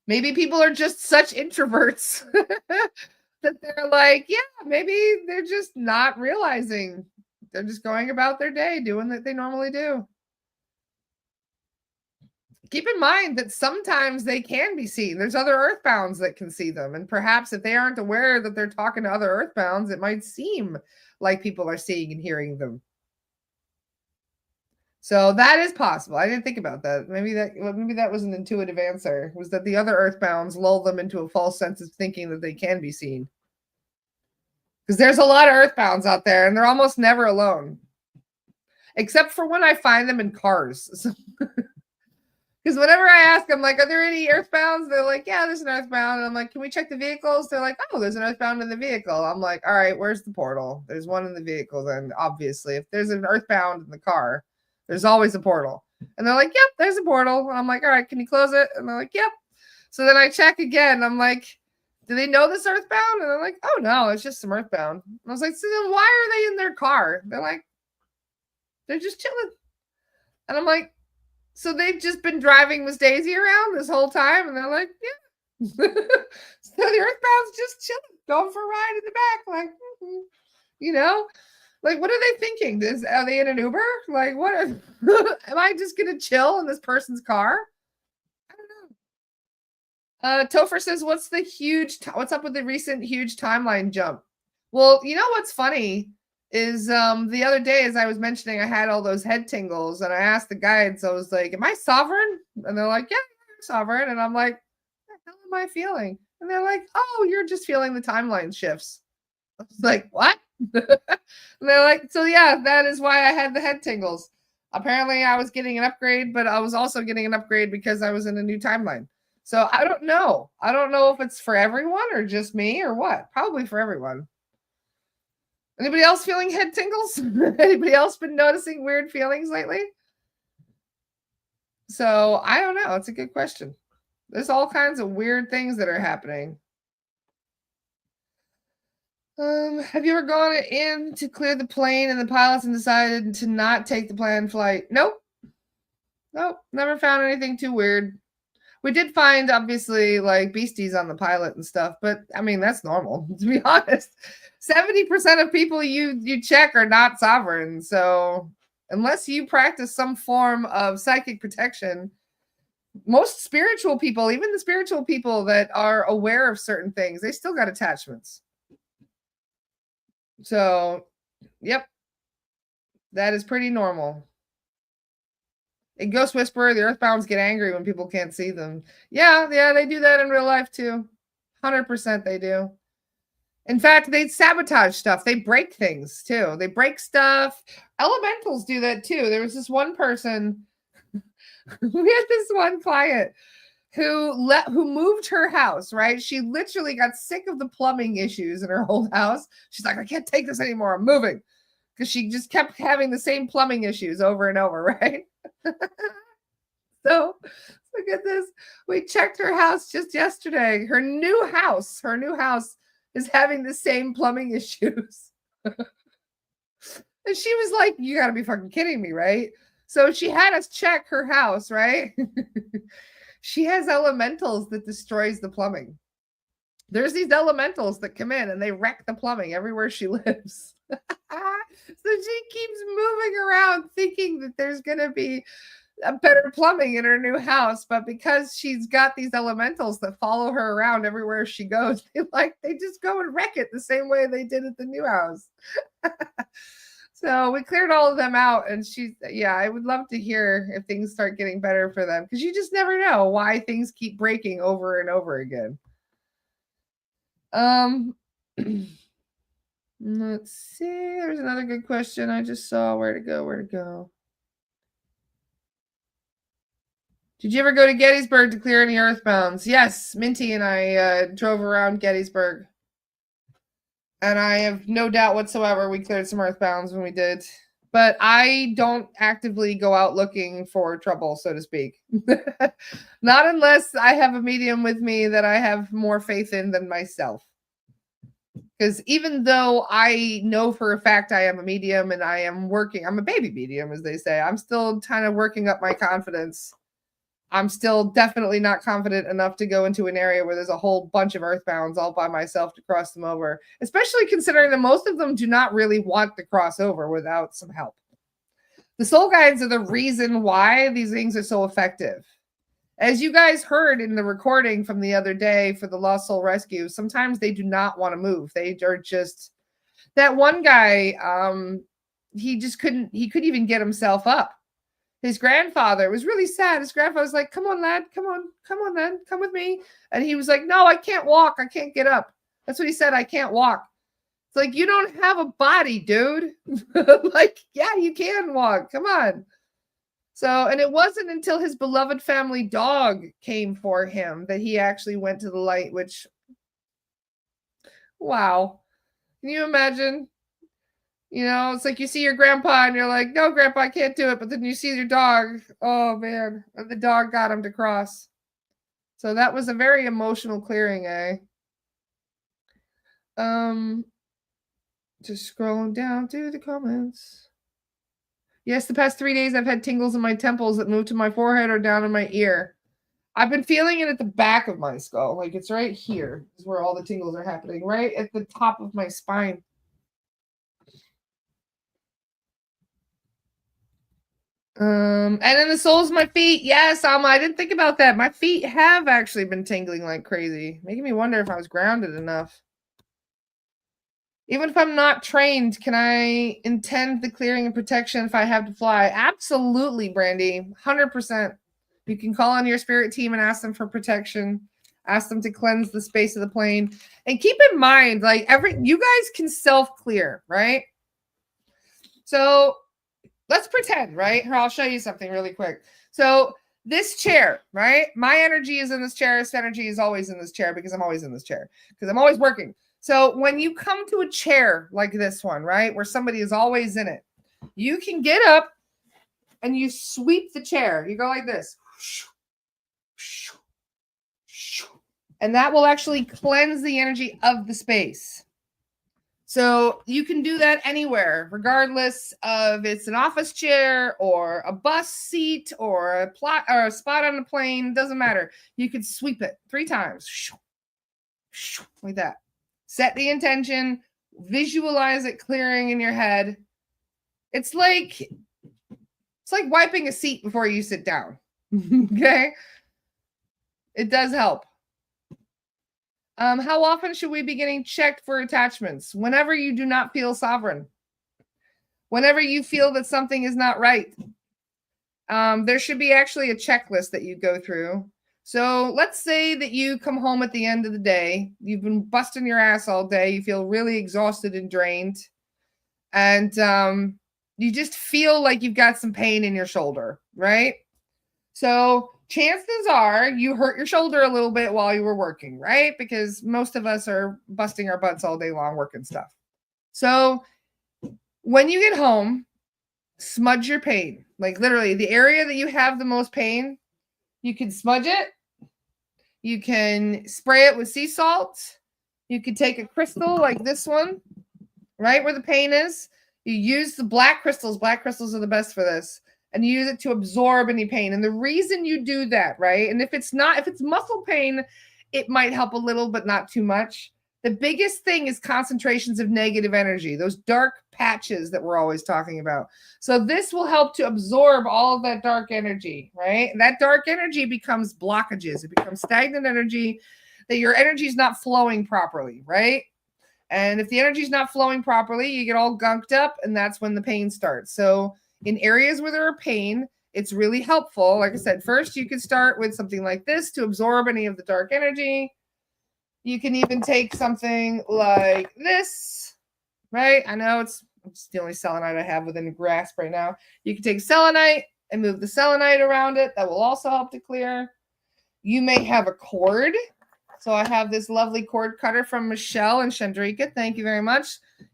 Speaker 1: Maybe people are just such introverts that they're like, yeah, maybe they're just not realizing. They're just going about their day doing what they normally do. Keep in mind that sometimes they can be seen. There's other earthbounds that can see them. And perhaps if they aren't aware that they're talking to other earthbounds, it might seem like people are seeing and hearing them. So that is possible. I didn't think about that. Maybe that was an intuitive answer, was that the other earthbounds lull them into a false sense of thinking that they can be seen. Because there's a lot of earthbounds out there, and they're almost never alone. Except for when I find them in cars. Because whenever I ask them, like, are there any earthbounds? They're like, yeah, there's an earthbound. And I'm like, can we check the vehicles? They're like, oh, there's an earthbound in the vehicle. I'm like, all right, where's the portal? There's one in the vehicle then, obviously. If there's an earthbound in the car, there's always a portal. And they're like, yep, there's a portal. And I'm like, all right, can you close it? And they're like, yep. So then I check again. I'm like, do they know this earthbound? And they're like, oh, no, it's just some earthbound. And I was like, so then why are they in their car? They're like, they're just chilling. And I'm like, so they've just been driving Miss Daisy around this whole time? And they're like, yeah. So the earthbound's just chilling, going for a ride in the back. Like, you know? Like, what are they thinking? Are they in an Uber? Like, what? Am I just going to chill in this person's car? I don't know. Topher says, what's up with the recent huge timeline jump? Well, you know what's funny is the other day, as I was mentioning, I had all those head tingles, and I asked the guides, I was like, am I sovereign? And they're like, yeah, you're sovereign. And I'm like, what the hell am I feeling? And they're like, oh, you're just feeling the timeline shifts. I was like, what? And they're like, so yeah, that is why I had the head tingles. Apparently I was getting an upgrade, but I was also getting an upgrade because I was in a new timeline. So I don't know. I don't know if it's for everyone or just me or what. Probably for everyone. Anybody else feeling head tingles? Anybody else been noticing weird feelings lately? So I don't know. It's a good question. There's all kinds of weird things that are happening. Have you ever gone in to clear the plane and the pilots and decided to not take the planned flight? Nope. Nope. Never found anything too weird. We did find obviously like beasties on the pilot and stuff, but I mean that's normal to be honest. 70% of people you check are not sovereign. So unless you practice some form of psychic protection, most spiritual people, even the spiritual people that are aware of certain things, they still got attachments. So, yep, that is pretty normal. In Ghost Whisperer, the Earthbounds get angry when people can't see them. Yeah, they do that in real life too. 100% they do. In fact, they sabotage stuff. They break things too. They break stuff. Elementals do that too. There was this one person, we had this one client who moved her house, right? She literally got sick of the plumbing issues in her old house. She's like, I can't take this anymore. I'm moving. Because she just kept having the same plumbing issues over and over, right? So look at this. We checked her house just yesterday. Her new house is having the same plumbing issues. And she was like, you got to be fucking kidding me, right? So she had us check her house, right? She has elementals that destroys the plumbing. There's these elementals that come in and they wreck the plumbing everywhere she lives. So she keeps moving around thinking that there's going to be a better plumbing in her new house, but because she's got these elementals that follow her around everywhere she goes, they just go and wreck it the same way they did at the new house. So we cleared all of them out, and I would love to hear if things start getting better for them, because you just never know why things keep breaking over and over again. Let's see. There's another good question I just saw. Where to go? Did you ever go to Gettysburg to clear any earthbounds? Yes, Minty and I drove around Gettysburg. And I have no doubt whatsoever we cleared some earthbounds when we did. But I don't actively go out looking for trouble, so to speak. Not unless I have a medium with me that I have more faith in than myself. Because even though I know for a fact I am a medium and I'm a baby medium, as they say, I'm still kind of working up my confidence. I'm still definitely not confident enough to go into an area where there's a whole bunch of earthbounds all by myself to cross them over, especially considering that most of them do not really want to cross over without some help. The soul guides are the reason why these things are so effective. As you guys heard in the recording from the other day for the Lost Soul Rescue, sometimes they do not want to move. They are just, that one guy, he couldn't even get himself up. His grandfather was really sad. His grandfather was like, come on, lad. Come on, lad. Come with me. And he was like, no, I can't walk. I can't get up. That's what he said. I can't walk. It's like, you don't have a body, dude. Like, yeah, you can walk. Come on. So, and it wasn't until his beloved family dog came for him that he actually went to the light, which, wow. Can you imagine? You know, it's like you see your grandpa and you're like, no, grandpa, I can't do it. But then you see your dog. Oh, man. And the dog got him to cross. So that was a very emotional clearing, eh? Just scrolling down through the comments. Yes, the past 3 days I've had tingles in my temples that move to my forehead or down in my ear. I've been feeling it at the back of my skull. Like it's right here is where all the tingles are happening. Right at the top of my spine. And then the soles of my feet. Yes, Alma, I didn't think about that. My feet have actually been tingling like crazy, making me wonder if I was grounded enough. Even if I'm not trained, can I intend the clearing and protection if I have to fly? Absolutely, Brandy. 100%. You can call on your spirit team and ask them for protection. Ask them to cleanse the space of the plane. And keep in mind, like you guys can self-clear, right? So let's pretend, right? Here, I'll show you something really quick. So this chair, right? My energy is in this chair. This energy is always in this chair because I'm always in this chair because I'm always working. So when you come to a chair like this one, right, where somebody is always in it, you can get up and you sweep the chair. You go like this. And that will actually cleanse the energy of the space. So you can do that anywhere, regardless of it's an office chair or a bus seat or a spot on a plane. Doesn't matter. You could sweep it 3 times. Like that. Set the intention. Visualize it clearing in your head. It's like wiping a seat before you sit down. Okay? It does help. How often should we be getting checked for attachments? Whenever you do not feel sovereign. Whenever you feel that something is not right. There should be actually a checklist that you go through. So let's say that you come home at the end of the day. You've been busting your ass all day. You feel really exhausted and drained. And you just feel like you've got some pain in your shoulder, right? So chances are you hurt your shoulder a little bit while you were working, right? Because most of us are busting our butts all day long working stuff. So when you get home, smudge your pain. Like literally the area that you have the most pain, you can smudge it. You can spray it with sea salt. You could take a crystal like this one, right where the pain is. You use the black crystals. Black crystals are the best for this. And you use it to absorb any pain. And the reason you do that, right? And if it's muscle pain, it might help a little, but not too much. The biggest thing is concentrations of negative energy, those dark patches that we're always talking about. So this will help to absorb all of that dark energy, right? And that dark energy becomes blockages. It becomes stagnant energy that your energy is not flowing properly, right? And if the energy is not flowing properly, you get all gunked up, and that's when the pain starts. So in areas where there are pain, it's really helpful. Like I said, first you could start with something like this to absorb any of the dark energy. You can even take something like this, right? I know it's the only selenite I have within grasp right now. You can take selenite and move the selenite around it. That will also help to clear. You may have a cord. So I have this lovely cord cutter from Michelle and Chandrika. Thank you very much.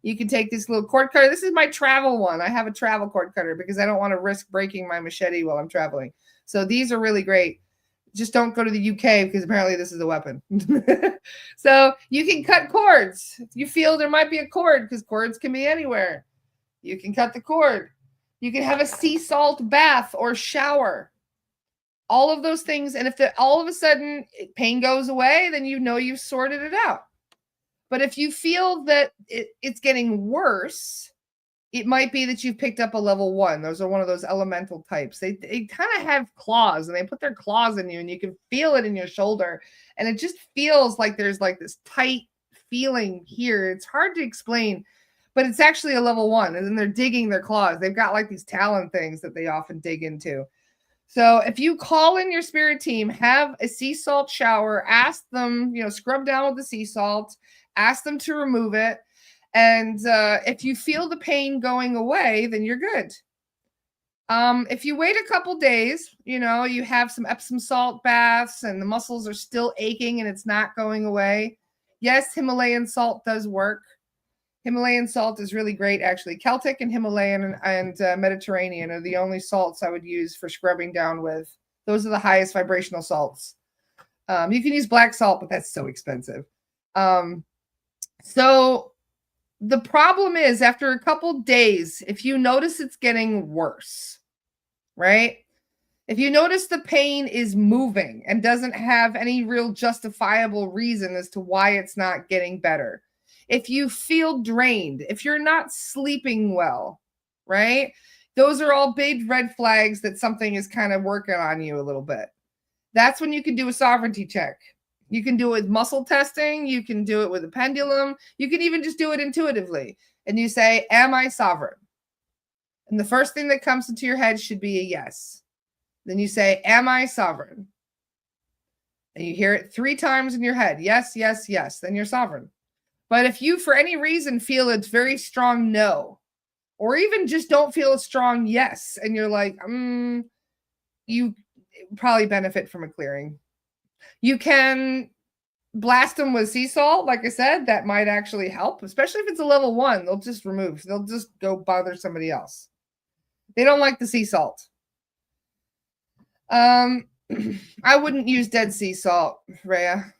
Speaker 1: You can take this little cord cutter. This is my travel one. I have a travel cord cutter because I don't want to risk breaking my machete while I'm traveling. So these are really great. Just don't go to the UK because apparently this is a weapon. So you can cut cords. If you feel there might be a cord, because cords can be anywhere, you can cut the cord. You can have a sea salt bath or shower. All of those things. And if all of a sudden pain goes away, then you know you've sorted it out. But if you feel that it's getting worse, it might be that you've picked up a level 1. Those are one of those elemental types. They kind of have claws, and they put their claws in you, and you can feel it in your shoulder. And it just feels like there's like this tight feeling here. It's hard to explain, but it's actually a level 1. And then they're digging their claws. They've got like these talon things that they often dig into. So if you call in your spirit team, have a sea salt shower, ask them, scrub down with the sea salt, ask them to remove it. And if you feel the pain going away, then you're good. If you wait a couple days, you have some Epsom salt baths and the muscles are still aching and it's not going away. Yes, Himalayan salt does work. Himalayan salt is really great, actually. Celtic and Himalayan and Mediterranean are the only salts I would use for scrubbing down with. Those are the highest vibrational salts. You can use black salt, but that's so expensive. So the problem is after a couple days, if you notice it's getting worse, right? If you notice the pain is moving and doesn't have any real justifiable reason as to why it's not getting better, if you feel drained, if you're not sleeping well, right? Those are all big red flags that something is kind of working on you a little bit. That's when you can do a sovereignty check. You can do it with muscle testing. You can do it with a pendulum. You can even just do it intuitively. And you say, am I sovereign? And the first thing that comes into your head should be a yes. Then you say, am I sovereign? and you hear it 3 times in your head, yes, yes, yes, then you're sovereign. But if you, for any reason, feel it's very strong no, or even just don't feel a strong yes, and you're like, you probably benefit from a clearing. You can blast them with sea salt, like I said, that might actually help, especially if it's a level 1. They'll just remove. They'll just go bother somebody else. They don't like the sea salt. I wouldn't use dead sea salt, Rhea,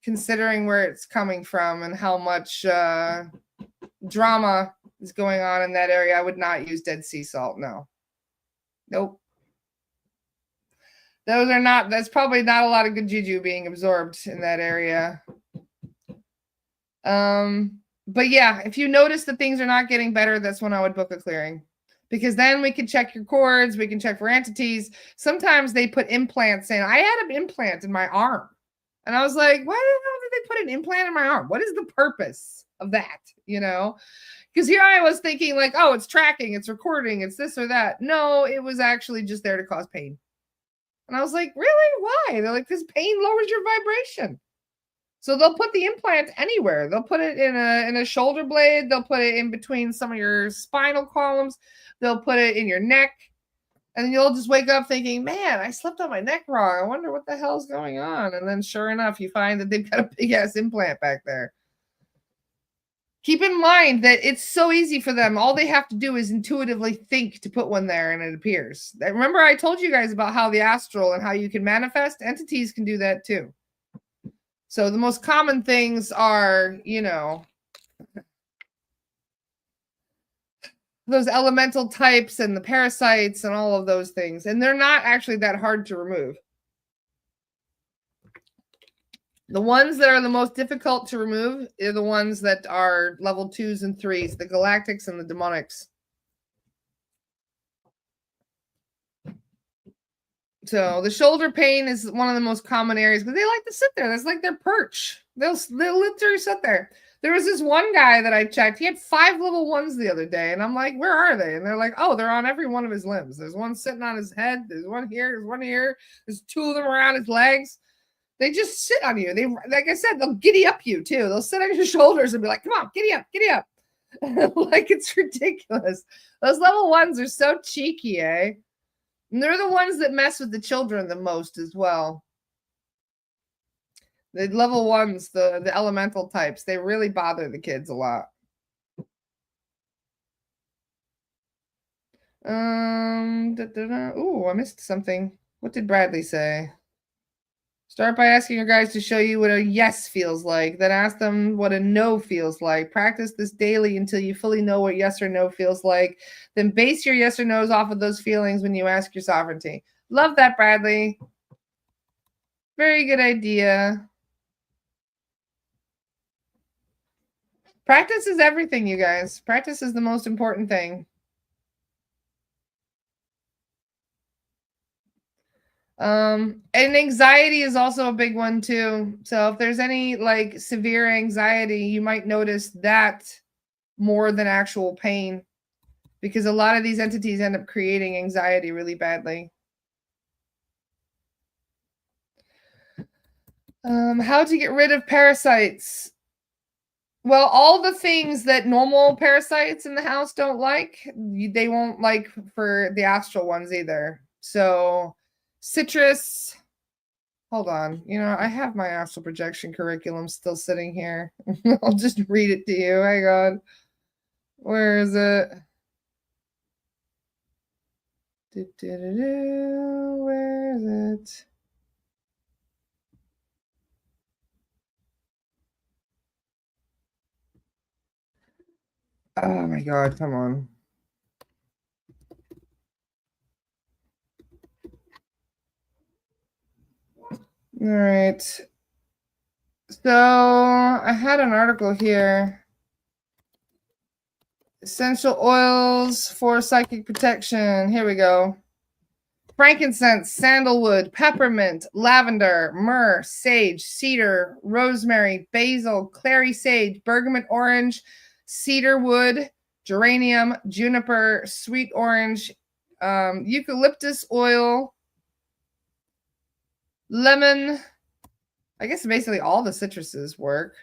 Speaker 1: considering where it's coming from and how much drama is going on in that area. I would not use dead sea salt. No. Nope. That's probably not a lot of good juju being absorbed in that area. But yeah, if you notice that things are not getting better, that's when I would book a clearing. Because then we can check your cords, we can check for entities. Sometimes they put implants in. I had an implant in my arm. And I was like, why the hell did they put an implant in my arm? What is the purpose of that? You know? Because here I was thinking like, oh, it's tracking, it's recording, it's this or that. No, it was actually just there to cause pain. And I was like, really? Why? They're like, because pain lowers your vibration. So they'll put the implant anywhere. They'll put it in a shoulder blade. They'll put it in between some of your spinal columns. They'll put it in your neck. And then you'll just wake up thinking, man, I slept on my neck wrong. I wonder what the hell's going on. And then sure enough, you find that they've got a big ass implant back there. Keep in mind that it's so easy for them. All they have to do is intuitively think to put one there and it appears. Remember I told you guys about how the astral and how you can manifest? Entities can do that too. So the most common things are, you know, those elemental types and the parasites and all of those things. And they're not actually that hard to remove. The ones that are the most difficult to remove are the ones that are level 2s and 3s, the galactics and the demonics. So the shoulder pain is one of the most common areas because they like to sit there. That's like their perch. They'll literally sit there. There was this one guy that I checked. He had 5 level 1s the other day. And I'm like, where are they? And they're like, oh, they're on every one of his limbs. There's one sitting on his head. There's one here. There's one here. There's 2 of them around his legs. They just sit on you. They, like I said, they'll giddy up you too. They'll sit on your shoulders and be like, come on, giddy up, giddy up. Like it's ridiculous. Those level 1s are so cheeky, eh? And they're the ones that mess with the children the most as well. The level 1s, the elemental types, they really bother the kids a lot. Ooh, I missed something. What did Bradley say? Start by asking your guys to show you what a yes feels like. Then ask them what a no feels like. Practice this daily until you fully know what yes or no feels like. Then base your yes or no's off of those feelings when you ask your sovereignty. Love that, Bradley. Very good idea. Practice is everything, you guys. Practice is the most important thing. And anxiety is also a big one too. So if there's any like severe anxiety, you might notice that more than actual pain, because a lot of these entities end up creating anxiety really badly. How to get rid of parasites? Well, all the things that normal parasites in the house don't like, they won't like for the astral ones either. So citrus, hold on. You know, I have my astral projection curriculum still sitting here. I'll just read it to you. Hang on. Where is it? Where is it? Oh my God, come on. All right. So I had an article here. Essential oils for psychic protection. Here we go. Frankincense, sandalwood, peppermint, lavender, myrrh, sage, cedar, rosemary, basil, clary sage, bergamot orange, cedar wood, geranium, juniper, sweet orange, eucalyptus oil, lemon. I guess basically all the citruses work.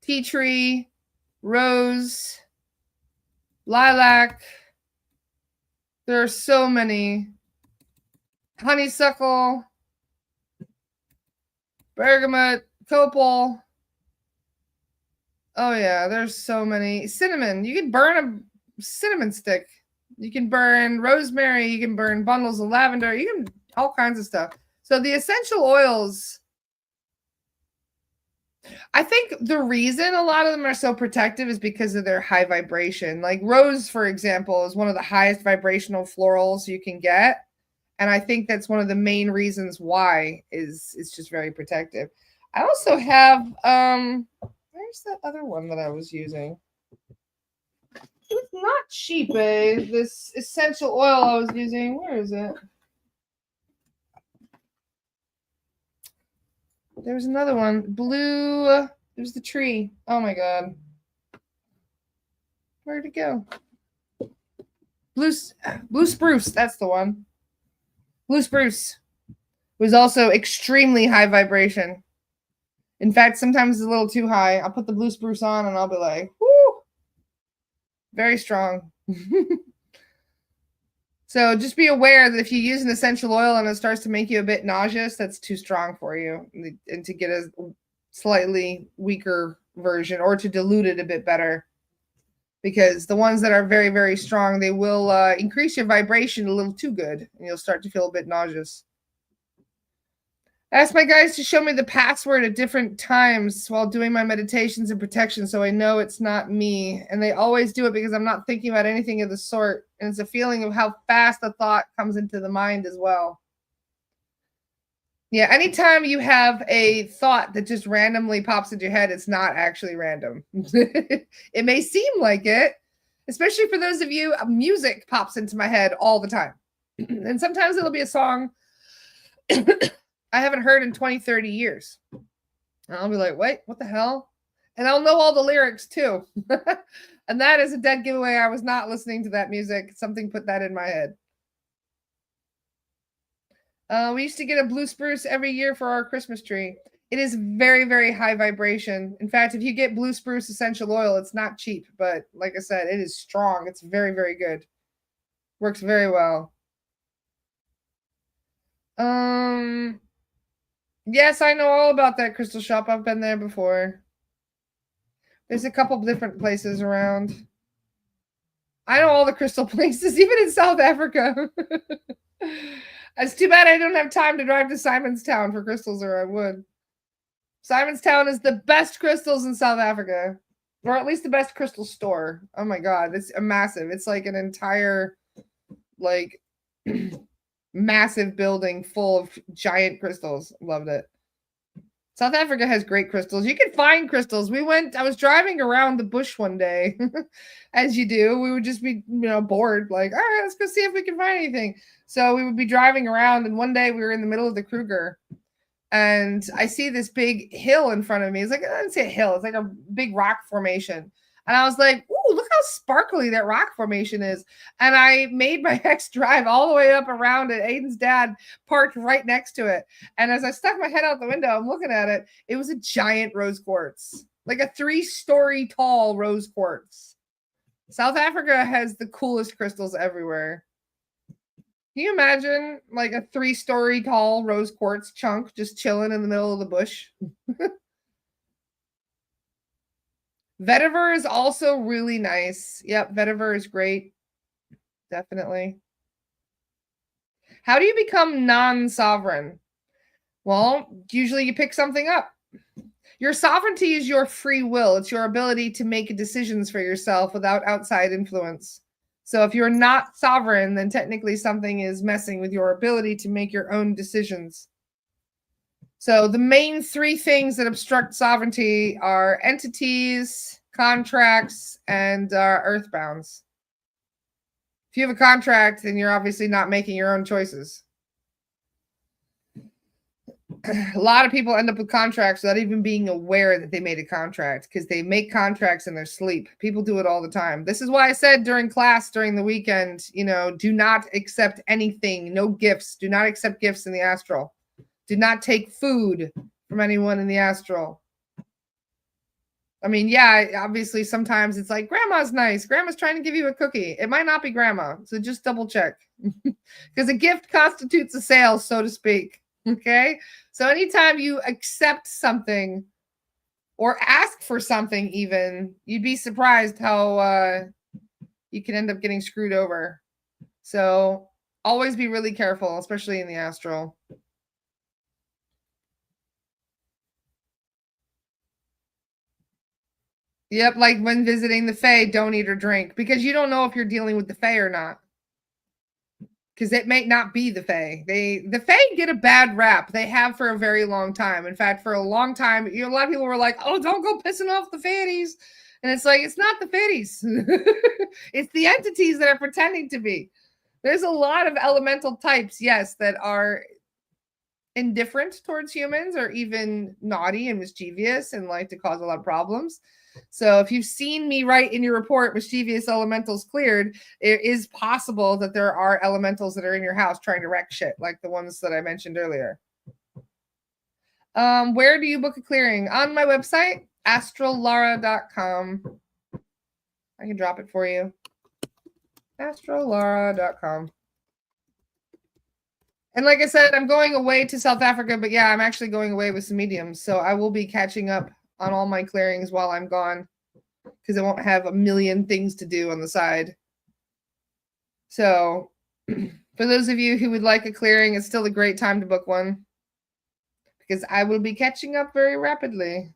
Speaker 1: Tea tree, rose, lilac. There are so many. Honeysuckle, bergamot, copal. Oh yeah, there's so many. Cinnamon. You can burn a cinnamon stick. You can burn rosemary. You can burn bundles of lavender. You can all kinds of stuff. So the essential oils, I think the reason a lot of them are so protective is because of their high vibration. Like rose, for example, is one of the highest vibrational florals you can get. And I think that's one of the main reasons why is it's just very protective. I also have where's that other one that I was using? It's not cheap, this essential oil I was using. Where is it? There was another one. Blue. There's the tree. Oh my god. Where'd it go? Blue spruce. That's the one. Blue spruce was also extremely high vibration. In fact, sometimes it's a little too high. I'll put the blue spruce on and I'll be like, whoo, very strong. So just be aware that if you use an essential oil and it starts to make you a bit nauseous, that's too strong for you. And to get a slightly weaker version or to dilute it a bit better. Because the ones that are very, very strong, they will increase your vibration a little too good. And you'll start to feel a bit nauseous. I ask my guys to show me the password at different times while doing my meditations and protection so I know it's not me. And they always do it because I'm not thinking about anything of the sort. And it's a feeling of how fast the thought comes into the mind as well. Yeah, anytime you have a thought that just randomly pops into your head, it's not actually random. It may seem like it, especially for those of you, music pops into my head all the time. And sometimes it'll be a song I haven't heard in 20, 30 years. And I'll be like, wait, what the hell? And I'll know all the lyrics too. And that is a dead giveaway. I was not listening to that music. Something put that in my head. We used to get a blue spruce every year for our Christmas tree. It is very, very high vibration. In fact, if you get blue spruce essential oil, it's not cheap. But like I said, it is strong. It's very, very good. Works very well. Yes, I know all about that crystal shop. I've been there before. There's a couple different places around. I know all the crystal places, even in South Africa. It's too bad I don't have time to drive to Simonstown for crystals, or I would. Simonstown is the best crystals in South Africa, or at least the best crystal store. Oh my god, it's a massive. It's like an entire, like, massive building full of giant crystals. Loved it. South Africa has great crystals. You can find crystals. I was driving around the bush one day, as you do. We would just be, bored, like, all right, let's go see if we can find anything. So we would be driving around, and one day we were in the middle of the Kruger, and I see this big hill in front of me. It's like, I didn't say a hill. It's like a big rock formation. And I was like, ooh, look how sparkly that rock formation is. And I made my ex drive all the way up around it. Aiden's dad parked right next to it. And as I stuck my head out the window, I'm looking at it. It was a giant rose quartz, like a 3-story tall rose quartz. South Africa has the coolest crystals everywhere. Can you imagine like a 3-story tall rose quartz chunk just chilling in the middle of the bush? Vetiver is also really nice. Yep, vetiver is great. Definitely. How do you become non-sovereign? Well, usually you pick something up. Your sovereignty is your free will. It's your ability to make decisions for yourself without outside influence. So if you're not sovereign, then technically something is messing with your ability to make your own decisions. So the main 3 things that obstruct sovereignty are entities, contracts, and earthbounds. If you have a contract, then you're obviously not making your own choices. A lot of people end up with contracts without even being aware that they made a contract, because they make contracts in their sleep. People do it all the time. This is why I said during class, during the weekend, do not accept anything. No gifts. Do not accept gifts in the astral. Do not take food from anyone in the astral. I mean, yeah, obviously sometimes it's like grandma's nice. Grandma's trying to give you a cookie. It might not be grandma, so just double check. Because a gift constitutes a sale, so to speak. Okay? So anytime you accept something or ask for something even, you'd be surprised how you can end up getting screwed over. So always be really careful, especially in the astral. Yep, like when visiting the Fae, don't eat or drink because you don't know if you're dealing with the Fae or not. Because it may not be the Fae. The Fae get a bad rap. They have for a very long time. In fact, for a long time, a lot of people were like, "Oh, don't go pissing off the fairies," and it's like it's not the fairies. It's the entities that are pretending to be. There's a lot of elemental types, yes, that are indifferent towards humans or even naughty and mischievous and like to cause a lot of problems. So if you've seen me write in your report mischievous elementals cleared, it is possible that there are elementals that are in your house trying to wreck shit like the ones that I mentioned earlier. Where do you book a clearing? On my website, astrallara.com. I can drop it for you. astrallara.com. And like I said, I'm going away to South Africa, but yeah, I'm actually going away with some mediums. So I will be catching up on all my clearings while I'm gone because I won't have a million things to do on the side. So for those of you who would like a clearing, it's still a great time to book one because I will be catching up very rapidly.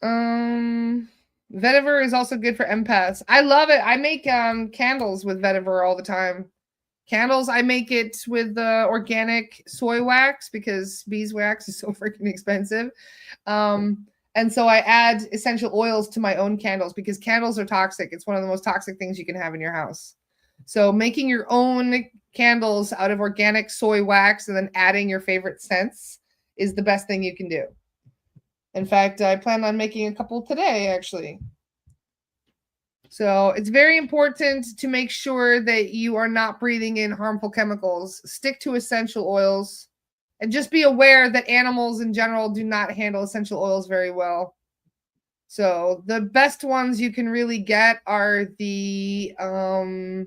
Speaker 1: Vetiver is also good for empaths. I love it. I make candles with vetiver all the time. Candles, I make it with organic soy wax because beeswax is so freaking expensive. And so I add essential oils to my own candles because candles are toxic. It's one of the most toxic things you can have in your house. So making your own candles out of organic soy wax and then adding your favorite scents is the best thing you can do. In fact, I plan on making a couple today, actually. So it's very important to make sure that you are not breathing in harmful chemicals. Stick to essential oils. And just be aware that animals in general do not handle essential oils very well. So the best ones you can really get are the hang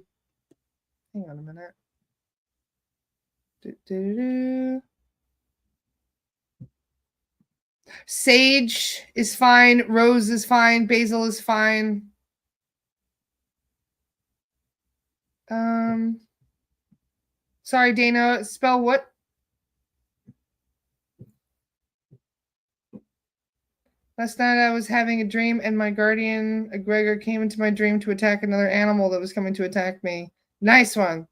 Speaker 1: on a minute. Sage is fine, rose is fine, basil is fine. Sorry, Dana, spell what? Last night I was having a dream and my guardian, a Gregor, came into my dream to attack another animal that was coming to attack me. Nice one.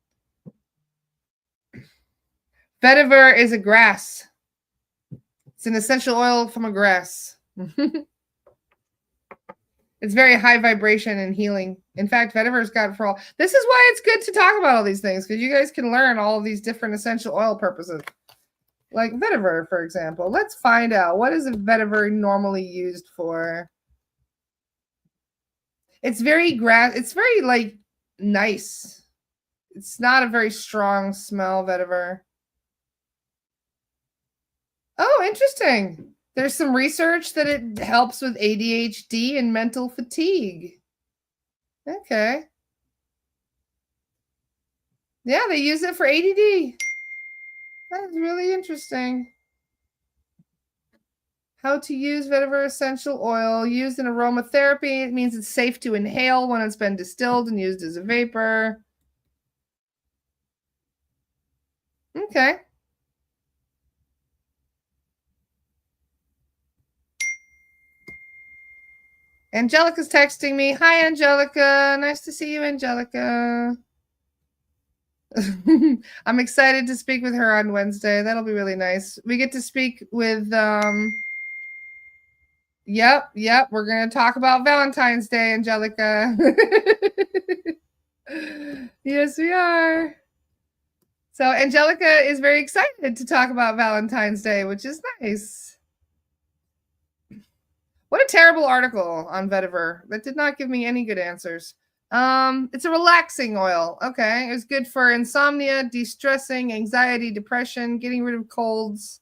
Speaker 1: Vetiver is a grass. It's an essential oil from a grass. It's very high vibration and healing. In fact, vetiver's got it for all. This is why it's good to talk about all these things because you guys can learn all of these different essential oil purposes. Like vetiver, for example. Let's find out. What is a vetiver normally used for? It's very it's very like nice. It's not a very strong smell, vetiver. Oh, interesting. There's some research that it helps with ADHD and mental fatigue. Okay. Yeah, they use it for ADD. That is really interesting. How to use vetiver essential oil used in aromatherapy. It means it's safe to inhale when it's been distilled and used as a vapor. Okay. Angelica's texting me. Hi, Angelica. Nice to see you, Angelica. I'm excited to speak with her on Wednesday. That'll be really nice. We get to speak with Yep. We're going to talk about Valentine's Day, Angelica. Yes, we are. So Angelica is very excited to talk about Valentine's Day, which is nice. What a terrible article on vetiver. That did not give me any good answers. It's a relaxing oil. Okay. It's good for insomnia, de-stressing, anxiety, depression, getting rid of colds.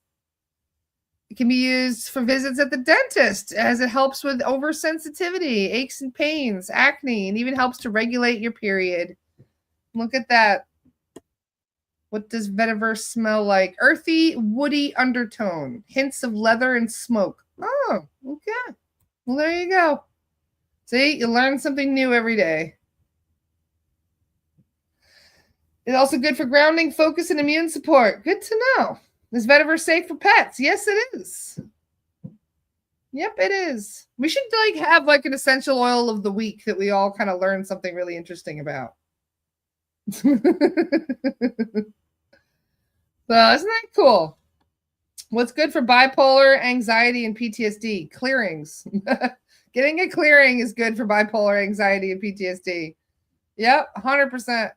Speaker 1: It can be used for visits at the dentist as it helps with oversensitivity, aches and pains, acne, and even helps to regulate your period. Look at that. What does vetiver smell like? Earthy, woody undertone, hints of leather and smoke. Oh, okay. Well, there you go. See, you learn something new every day. It's also good for grounding, focus, and immune support. Good to know. Is vetiver safe for pets? Yes, it is. Yep, it is. We should have an essential oil of the week that we all kind of learn something really interesting about. So isn't that cool? What's good for bipolar, anxiety, and PTSD? Clearings. Getting a clearing is good for bipolar, anxiety, and PTSD. Yep, 100%.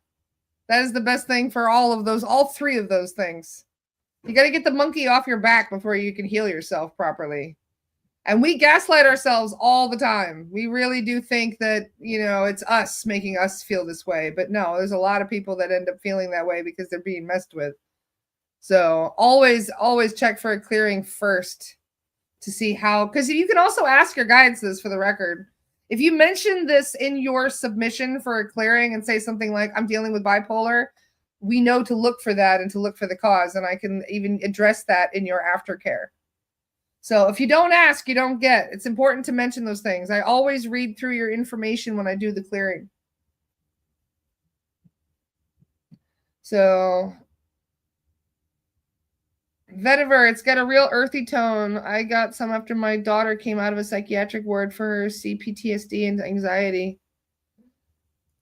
Speaker 1: That is the best thing for all three of those things. You got to get the monkey off your back before you can heal yourself properly. And we gaslight ourselves all the time. We really do think that, it's us making us feel this way. But no, there's a lot of people that end up feeling that way because they're being messed with. So always check for a clearing first to see how, because you can also ask your guides this for the record. If you mention this in your submission for a clearing and say something like, I'm dealing with bipolar, we know to look for that and to look for the cause. And I can even address that in your aftercare. So if you don't ask, you don't get. It's important to mention those things. I always read through your information when I do the clearing. So vetiver, it's got a real earthy tone. I got some after my daughter came out of a psychiatric ward for her CPTSD and anxiety.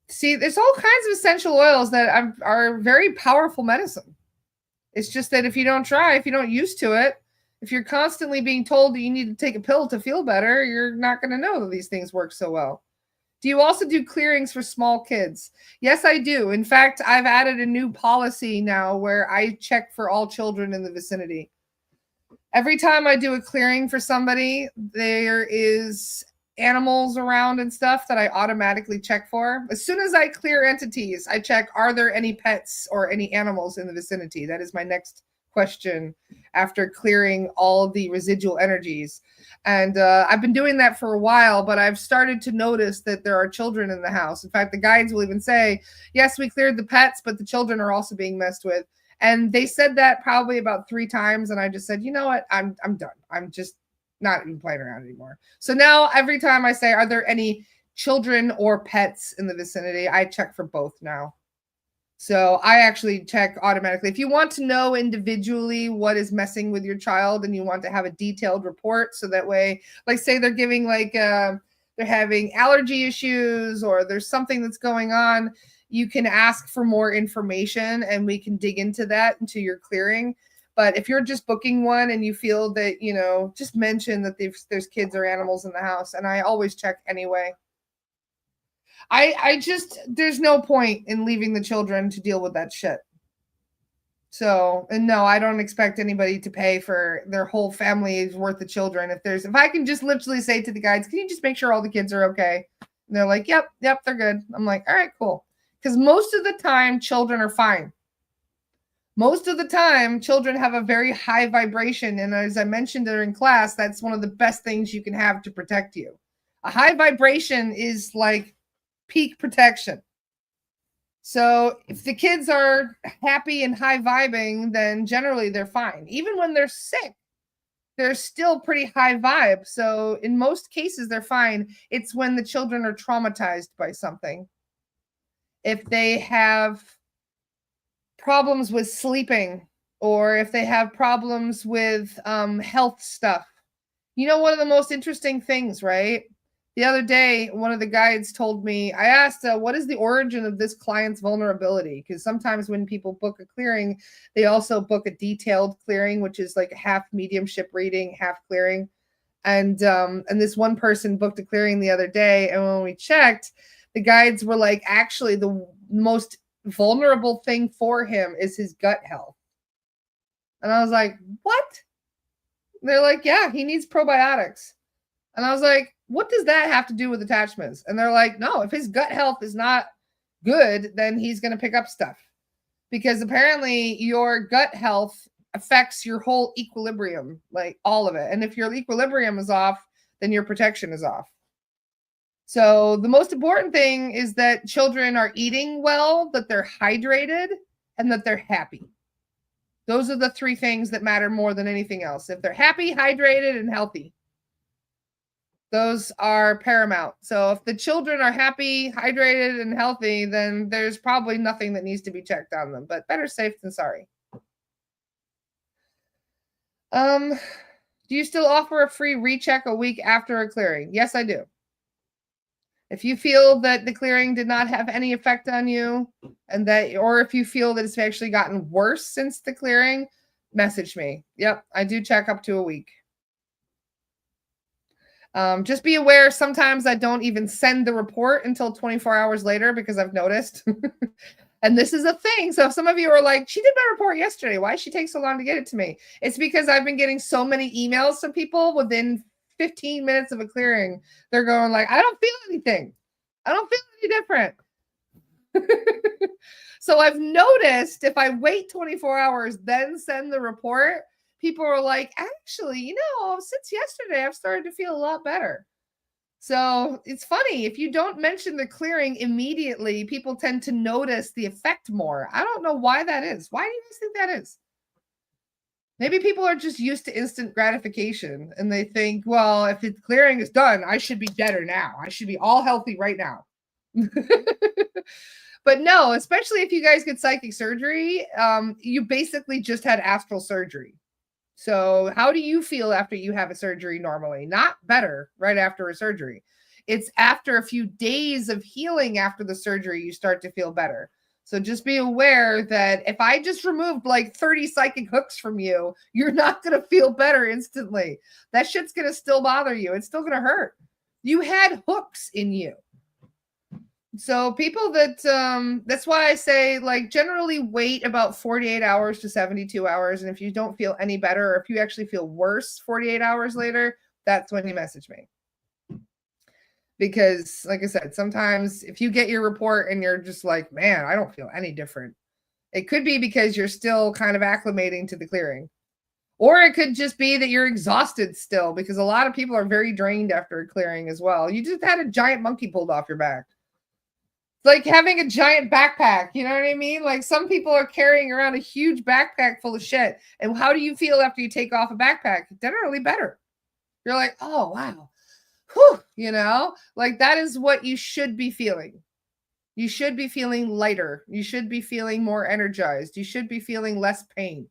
Speaker 1: See, there's all kinds of essential oils that are very powerful medicine. It's just that if you don't try, if you don't used to it, if you're constantly being told that you need to take a pill to feel better, you're not going to know that these things work so well. Do you also do clearings for small kids? Yes, I do. In fact, I've added a new policy now where I check for all children in the vicinity. Every time I do a clearing for somebody, there is animals around and stuff that I automatically check for. As soon as I clear entities, I check, are there any pets or any animals in the vicinity? That is my next question after clearing all the residual energies. And I've been doing that for a while, but I've started to notice that there are children in the house. In fact, the guides will even say, yes, we cleared the pets, but the children are also being messed with. And they said that probably about 3 times. And I just said, you know what? I'm done. I'm just not even playing around anymore. So now every time I say, are there any children or pets in the vicinity, I check for both now. So I actually check automatically. If you want to know individually what is messing with your child and you want to have a detailed report, so that way, like say they're giving they're having allergy issues or there's something that's going on, you can ask for more information and we can dig into that, into your clearing. But if you're just booking one and you feel that, just mention that there's kids or animals in the house. And I always check anyway. I just, there's no point in leaving the children to deal with that shit. So, and no, I don't expect anybody to pay for their whole family's worth of children. If I can just literally say to the guides, can you just make sure all the kids are okay? And they're like, yep, they're good. I'm like, all right, cool. Because most of the time, children are fine. Most of the time, children have a very high vibration. And as I mentioned during class, that's one of the best things you can have to protect you. A high vibration is like peak protection. So if the kids are happy and high vibing, then generally they're fine. Even when they're sick, they're still pretty high vibe. So in most cases, they're fine. It's when the children are traumatized by something. If they have problems with sleeping, or if they have problems with health stuff. One of the most interesting things, right? The other day, one of the guides told me, I asked, what is the origin of this client's vulnerability? Because sometimes when people book a clearing, they also book a detailed clearing, which is like a half mediumship reading, half clearing. And this one person booked a clearing the other day. And when we checked, the guides were like, actually, the most vulnerable thing for him is his gut health. And I was like, what? They're like, yeah, he needs probiotics. And I was like, what does that have to do with attachments? And they're like, no, if his gut health is not good, then he's going to pick up stuff. Because apparently your gut health affects your whole equilibrium, like all of it. And if your equilibrium is off, then your protection is off. So the most important thing is that children are eating well, that they're hydrated, and that they're happy. Those are the three things that matter more than anything else. If they're happy, hydrated, and healthy, those are paramount. So if the children are happy, hydrated, and healthy, then there's probably nothing that needs to be checked on them, but better safe than sorry. Do you still offer a free recheck a week after a clearing? Yes, I do. If you feel that the clearing did not have any effect on you, and that, or if you feel that it's actually gotten worse since the clearing, message me. Yep, I do check up to a week. Just be aware, sometimes I don't even send the report until 24 hours later because I've noticed. And this is a thing. So if some of you are like, she did my report yesterday, why did she take so long to get it to me? It's because I've been getting so many emails from people within 15 minutes of a clearing. They're going like, I don't feel anything. I don't feel any different. So I've noticed if I wait 24 hours, then send the report, people are like, actually, since yesterday, I've started to feel a lot better. So it's funny. If you don't mention the clearing immediately, people tend to notice the effect more. I don't know why that is. Why do you guys think that is? Maybe people are just used to instant gratification and they think, well, if the clearing is done, I should be better now. I should be all healthy right now. But no, especially if you guys get psychic surgery, you basically just had astral surgery. So how do you feel after you have a surgery normally? Not better right after a surgery. It's after a few days of healing after the surgery, you start to feel better. So just be aware that if I just removed like 30 psychic hooks from you, you're not going to feel better instantly. That shit's going to still bother you. It's still going to hurt. You had hooks in you. So people that's why I say, like, generally wait about 48 hours to 72 hours. And if you don't feel any better, or if you actually feel worse 48 hours later, that's when you message me. Because like I said, sometimes if you get your report and you're just like, man, I don't feel any different, it could be because you're still kind of acclimating to the clearing. Or it could just be that you're exhausted still, because a lot of people are very drained after a clearing as well. You just had a giant monkey pulled off your back. Like having a giant backpack, you know what I mean? Like some people are carrying around a huge backpack full of shit. And how do you feel after you take off a backpack? Generally better. You're like, oh, wow. Whew, like that is what you should be feeling. You should be feeling lighter. You should be feeling more energized. You should be feeling less pain.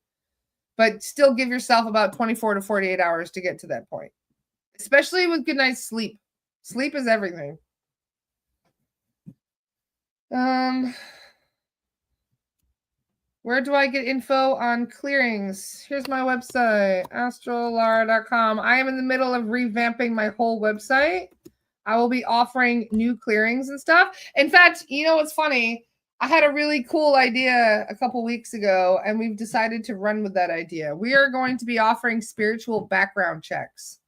Speaker 1: But still give yourself about 24 to 48 hours to get to that point. Especially with good night's sleep. Sleep is everything. Where do I get info on clearings? Here's my website, astrallara.com. I am in the middle of revamping my whole website. I will be offering new clearings and stuff. In fact, what's funny? I had a really cool idea a couple weeks ago, and we've decided to run with that idea. We are going to be offering spiritual background checks.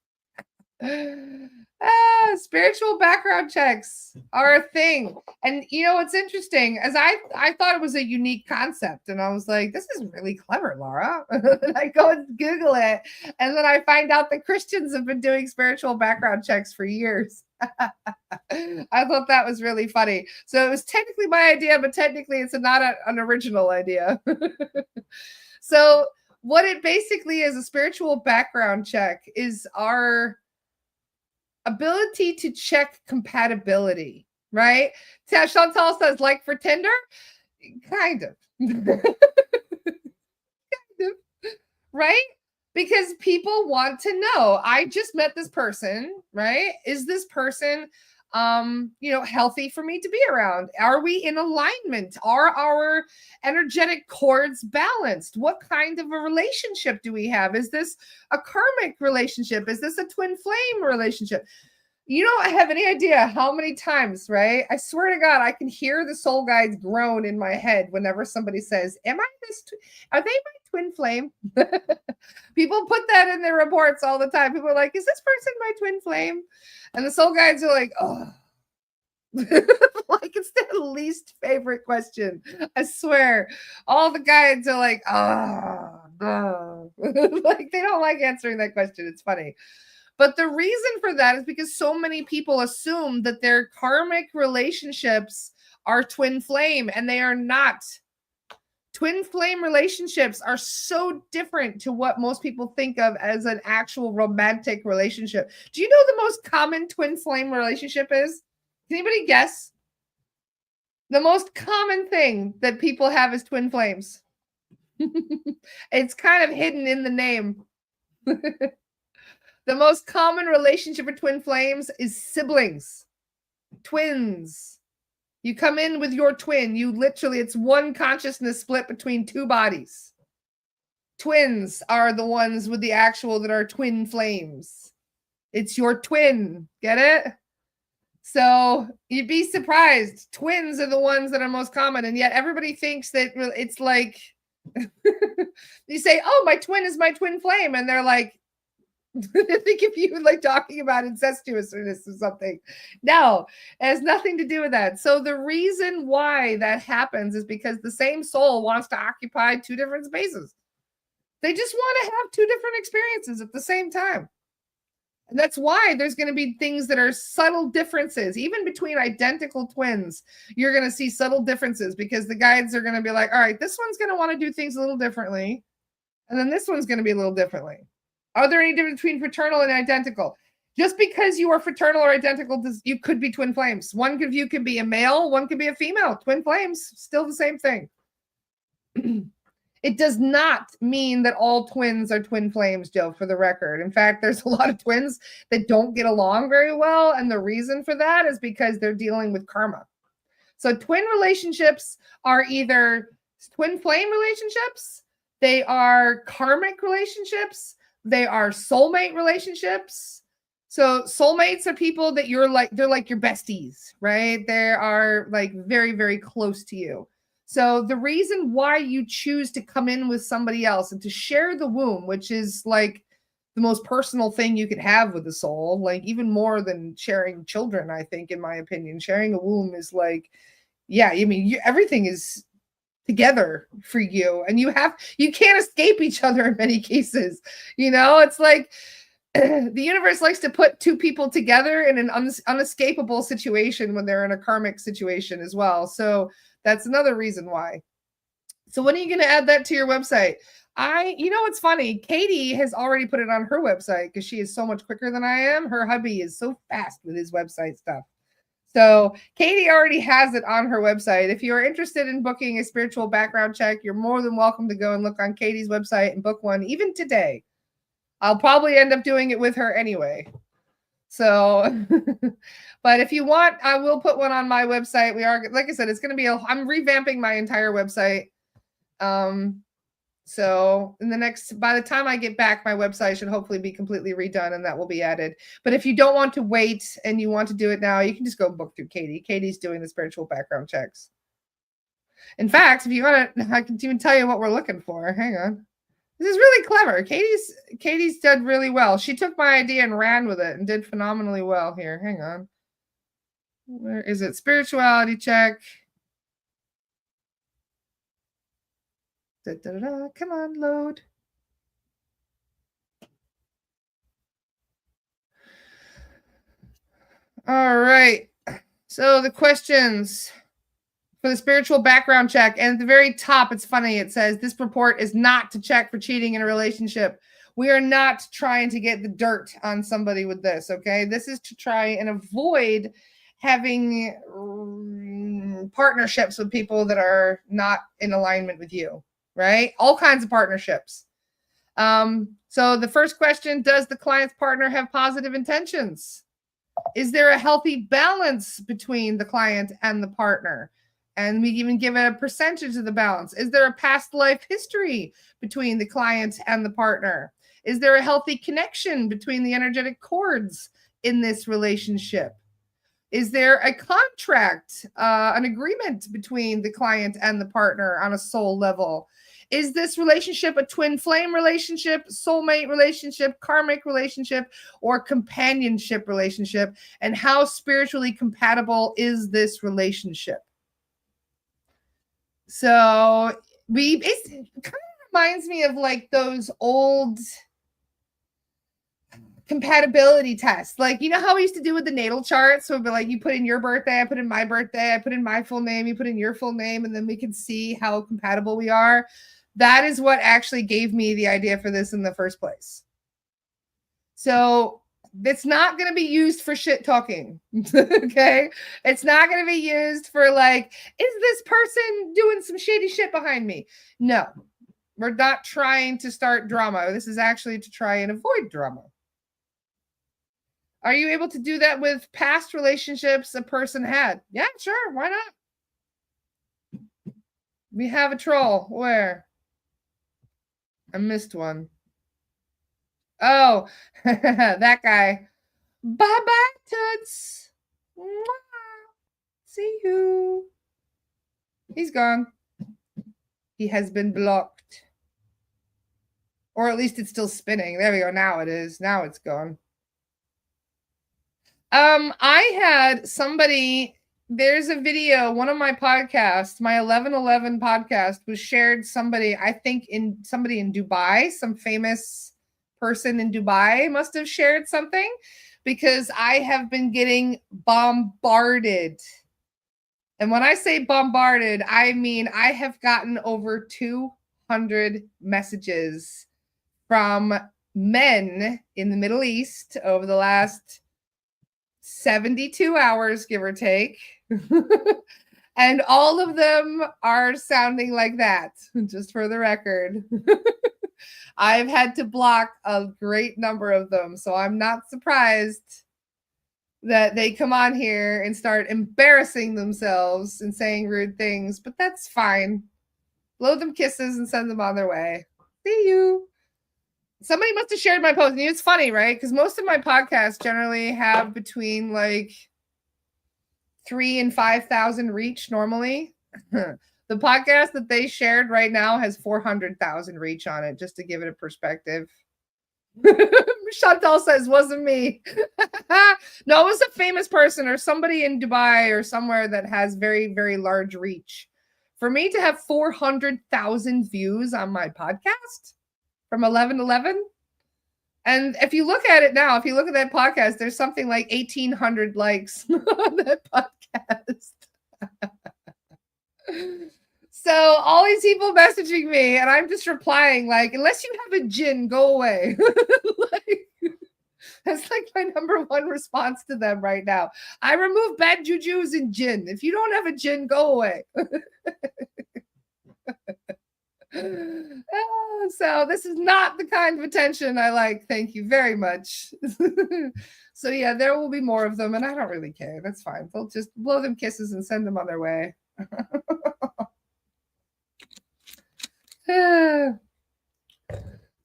Speaker 1: Spiritual background checks are a thing. And what's interesting is I thought it was a unique concept, and I was like, this is really clever, Laura. And I go and Google it, and then I find out that Christians have been doing spiritual background checks for years. I thought that was really funny. So it was technically my idea, but technically it's not an original idea. So what it basically is, a spiritual background check is our ability to check compatibility, right? Chantal says, like for Tinder, kind of. Kind of, right? Because people want to know, I just met this person, right? Is this person healthy for me to be around? Are we in alignment? Are our energetic cords balanced? What kind of a relationship do we have? Is this a karmic relationship? Is this a twin flame relationship? You don't have any idea how many times, right? I swear to God, I can hear the soul guides groan in my head whenever somebody says, "Am I this? Are they my twin flame?" People put that in their reports all the time. People are like, "Is this person my twin flame?" And the soul guides are like, "Oh." Like it's their least favorite question. I swear. All the guides are like, "Oh, no." Like they don't like answering that question. It's funny. But the reason for that is because so many people assume that their karmic relationships are twin flame, and they are not. Twin flame relationships are so different to what most people think of as an actual romantic relationship. Do you know the most common twin flame relationship is? Can anybody guess? The most common thing that people have is twin flames. It's kind of hidden in the name. The most common relationship for twin flames is siblings, twins. You come in with your twin. You literally, it's one consciousness split between two bodies. Twins are the ones with the actual that are twin flames. It's your twin. Get it? So you'd be surprised. Twins are the ones that are most common. And yet everybody thinks that it's like, you say, "Oh, my twin is my twin flame." And they're like, I think if you like talking about incestuousness or something. No, it has nothing to do with that. So the reason why that happens is because the same soul wants to occupy two different spaces. They just want to have two different experiences at the same time. And that's why there's going to be things that are subtle differences. Even between identical twins, you're going to see subtle differences because the guides are going to be like, "All right, this one's going to want to do things a little differently. And then this one's going to be a little differently." Are there any difference between fraternal and identical? Just because you are fraternal or identical, you could be twin flames. One of you can be a male, one could be a female. Twin flames, still the same thing. It does not mean that all twins are twin flames, Joe, for the record. In fact, there's a lot of twins that don't get along very well. And the reason for that is because they're dealing with karma. So twin relationships are either twin flame relationships, they are karmic relationships, they are soulmate relationships. So soulmates are people that you're like, they're like your besties, right? They are like very, very close to you. So the reason why you choose to come in with somebody else and to share the womb, which is like the most personal thing you could have with a soul, like even more than sharing children, I think, in my opinion, sharing a womb is like, yeah, I mean, everything is together for you, and you can't escape each other in many cases. It's like the universe likes to put two people together in an unescapable situation when they're in a karmic situation as well. So that's another reason why. So when are you going to add that to your website? It's funny. Katie has already put it on her website because she is so much quicker than I am. Her hubby is so fast with his website stuff. So Katie already has it on her website. If you're interested in booking a spiritual background check, you're more than welcome to go and look on Katie's website and book one, even today. I'll probably end up doing it with her anyway. So, but if you want, I will put one on my website. We are, like I said, it's going to be, I'm revamping my entire website. So by the time I get back, my website should hopefully be completely redone and that will be added. But if you don't want to wait and you want to do it now, you can just go book through Katie. Katie's doing the spiritual background checks. In fact, if you want to, I can even tell you what we're looking for. Hang on. This is really clever. Katie's done really well. She took my idea and ran with it and did phenomenally well here. Hang on. Where is it? Spirituality check. Come on, load. All right. So the questions for the spiritual background check. And at the very top, it's funny. It says this report is not to check for cheating in a relationship. We are not trying to get the dirt on somebody with this. Okay. This is to try and avoid having partnerships with people that are not in alignment with you, right? All kinds of partnerships. So the first question, does the client's partner have positive intentions? Is there a healthy balance between the client and the partner? And we even give a percentage of the balance. Is there a past life history between the client and the partner? Is there a healthy connection between the energetic cords in this relationship? Is there a contract, an agreement between the client and the partner on a soul level? Is this relationship a twin flame relationship, soulmate relationship, karmic relationship, or companionship relationship? And how spiritually compatible is this relationship? So it kind of reminds me of like those old compatibility tests. Like, you know how we used to do with the natal chart? So it'd be like, you put in your birthday, I put in my birthday, I put in my full name, you put in your full name, and then we can see how compatible we are. That is what actually gave me the idea for this in the first place. So it's not going to be used for shit talking. Okay. It's not going to be used for like, is this person doing some shady shit behind me? No, we're not trying to start drama. This is actually to try and avoid drama. Are you able to do that with past relationships a person had? Yeah, sure. Why not? We have a troll. Where? I missed one. Oh, that guy. Bye-bye, Toots. See you. He's gone. He has been blocked. Or at least it's still spinning. There we go. Now it is. Now it's gone. I had somebody, there's a video, one of my podcasts, my 1111 podcast was shared somebody, I think somebody in Dubai, some famous person in Dubai must have shared something because I have been getting bombarded. And when I say bombarded, I mean, I have gotten over 200 messages from men in the Middle East over the last 72 hours, give or take. And all of them are sounding like that, just for the record. I've had to block a great number of them, so I'm not surprised that they come on here and start embarrassing themselves and saying rude things, but that's fine. Blow them kisses and send them on their way. See you. Somebody must have shared my post. And it's funny, right? Because most of my podcasts generally have between like 3,000 and 5,000 reach normally. The podcast that they shared right now has 400,000 reach on it, just to give it a perspective. Chantal says, wasn't me. No, it was a famous person or somebody in Dubai or somewhere that has very, very large reach. For me to have 400,000 views on my podcast from 1111. And if you look at it now, if you look at that podcast, there's something like 1,800 likes on that podcast. So all these people messaging me, and I'm just replying like, unless you have a jinn, go away. That's like my number one response to them right now. I remove bad jujus and jinn. If you don't have a jinn, go away. So this is not the kind of attention I like. Thank you very much. So yeah, there will be more of them, and I don't really care. That's fine. They'll just blow them kisses and send them on their way. So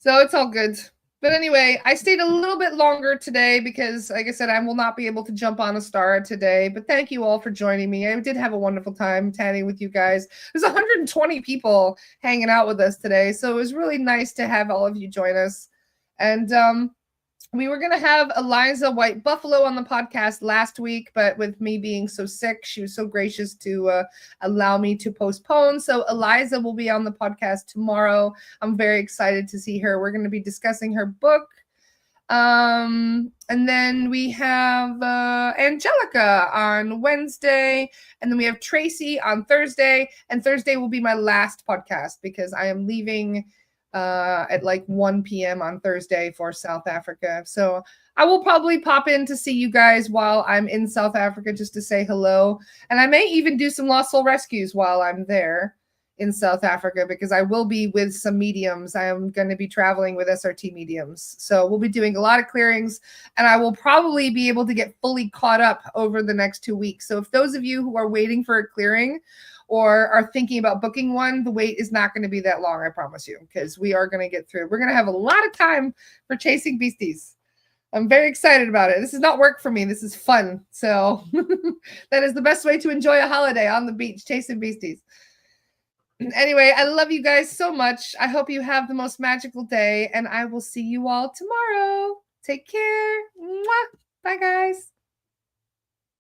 Speaker 1: it's all good. But anyway, I stayed a little bit longer today because, like I said, I will not be able to jump on a star today. But thank you all for joining me. I did have a wonderful time chatting with you guys. There's 120 people hanging out with us today. So it was really nice to have all of you join us. And we were going to have Eliza White Buffalo on the podcast last week, but with me being so sick, she was so gracious to allow me to postpone. So Eliza will be on the podcast tomorrow. I'm very excited to see her. We're going to be discussing her book. And then we have Angelica on Wednesday, and then we have Tracy on Thursday. And Thursday will be my last podcast because I am leaving at like 1 p.m. on Thursday for South Africa. So I will probably pop in to see you guys while I'm in South Africa just to say hello. And I may even do some Lost Soul rescues while I'm there in South Africa because I will be with some mediums. I am going to be traveling with SRT mediums. So we'll be doing a lot of clearings, and I will probably be able to get fully caught up over the next 2 weeks. So if those of you who are waiting for a clearing or are thinking about booking one, the wait is not going to be that long, I promise you, because we are going to get through. We're going to have a lot of time for chasing beasties. I'm very excited about it. This is not work for me. This is fun. So that is the best way to enjoy a holiday on the beach, chasing beasties. Anyway, I love you guys so much. I hope you have the most magical day, and I will see you all tomorrow. Take care. Mwah. Bye, guys.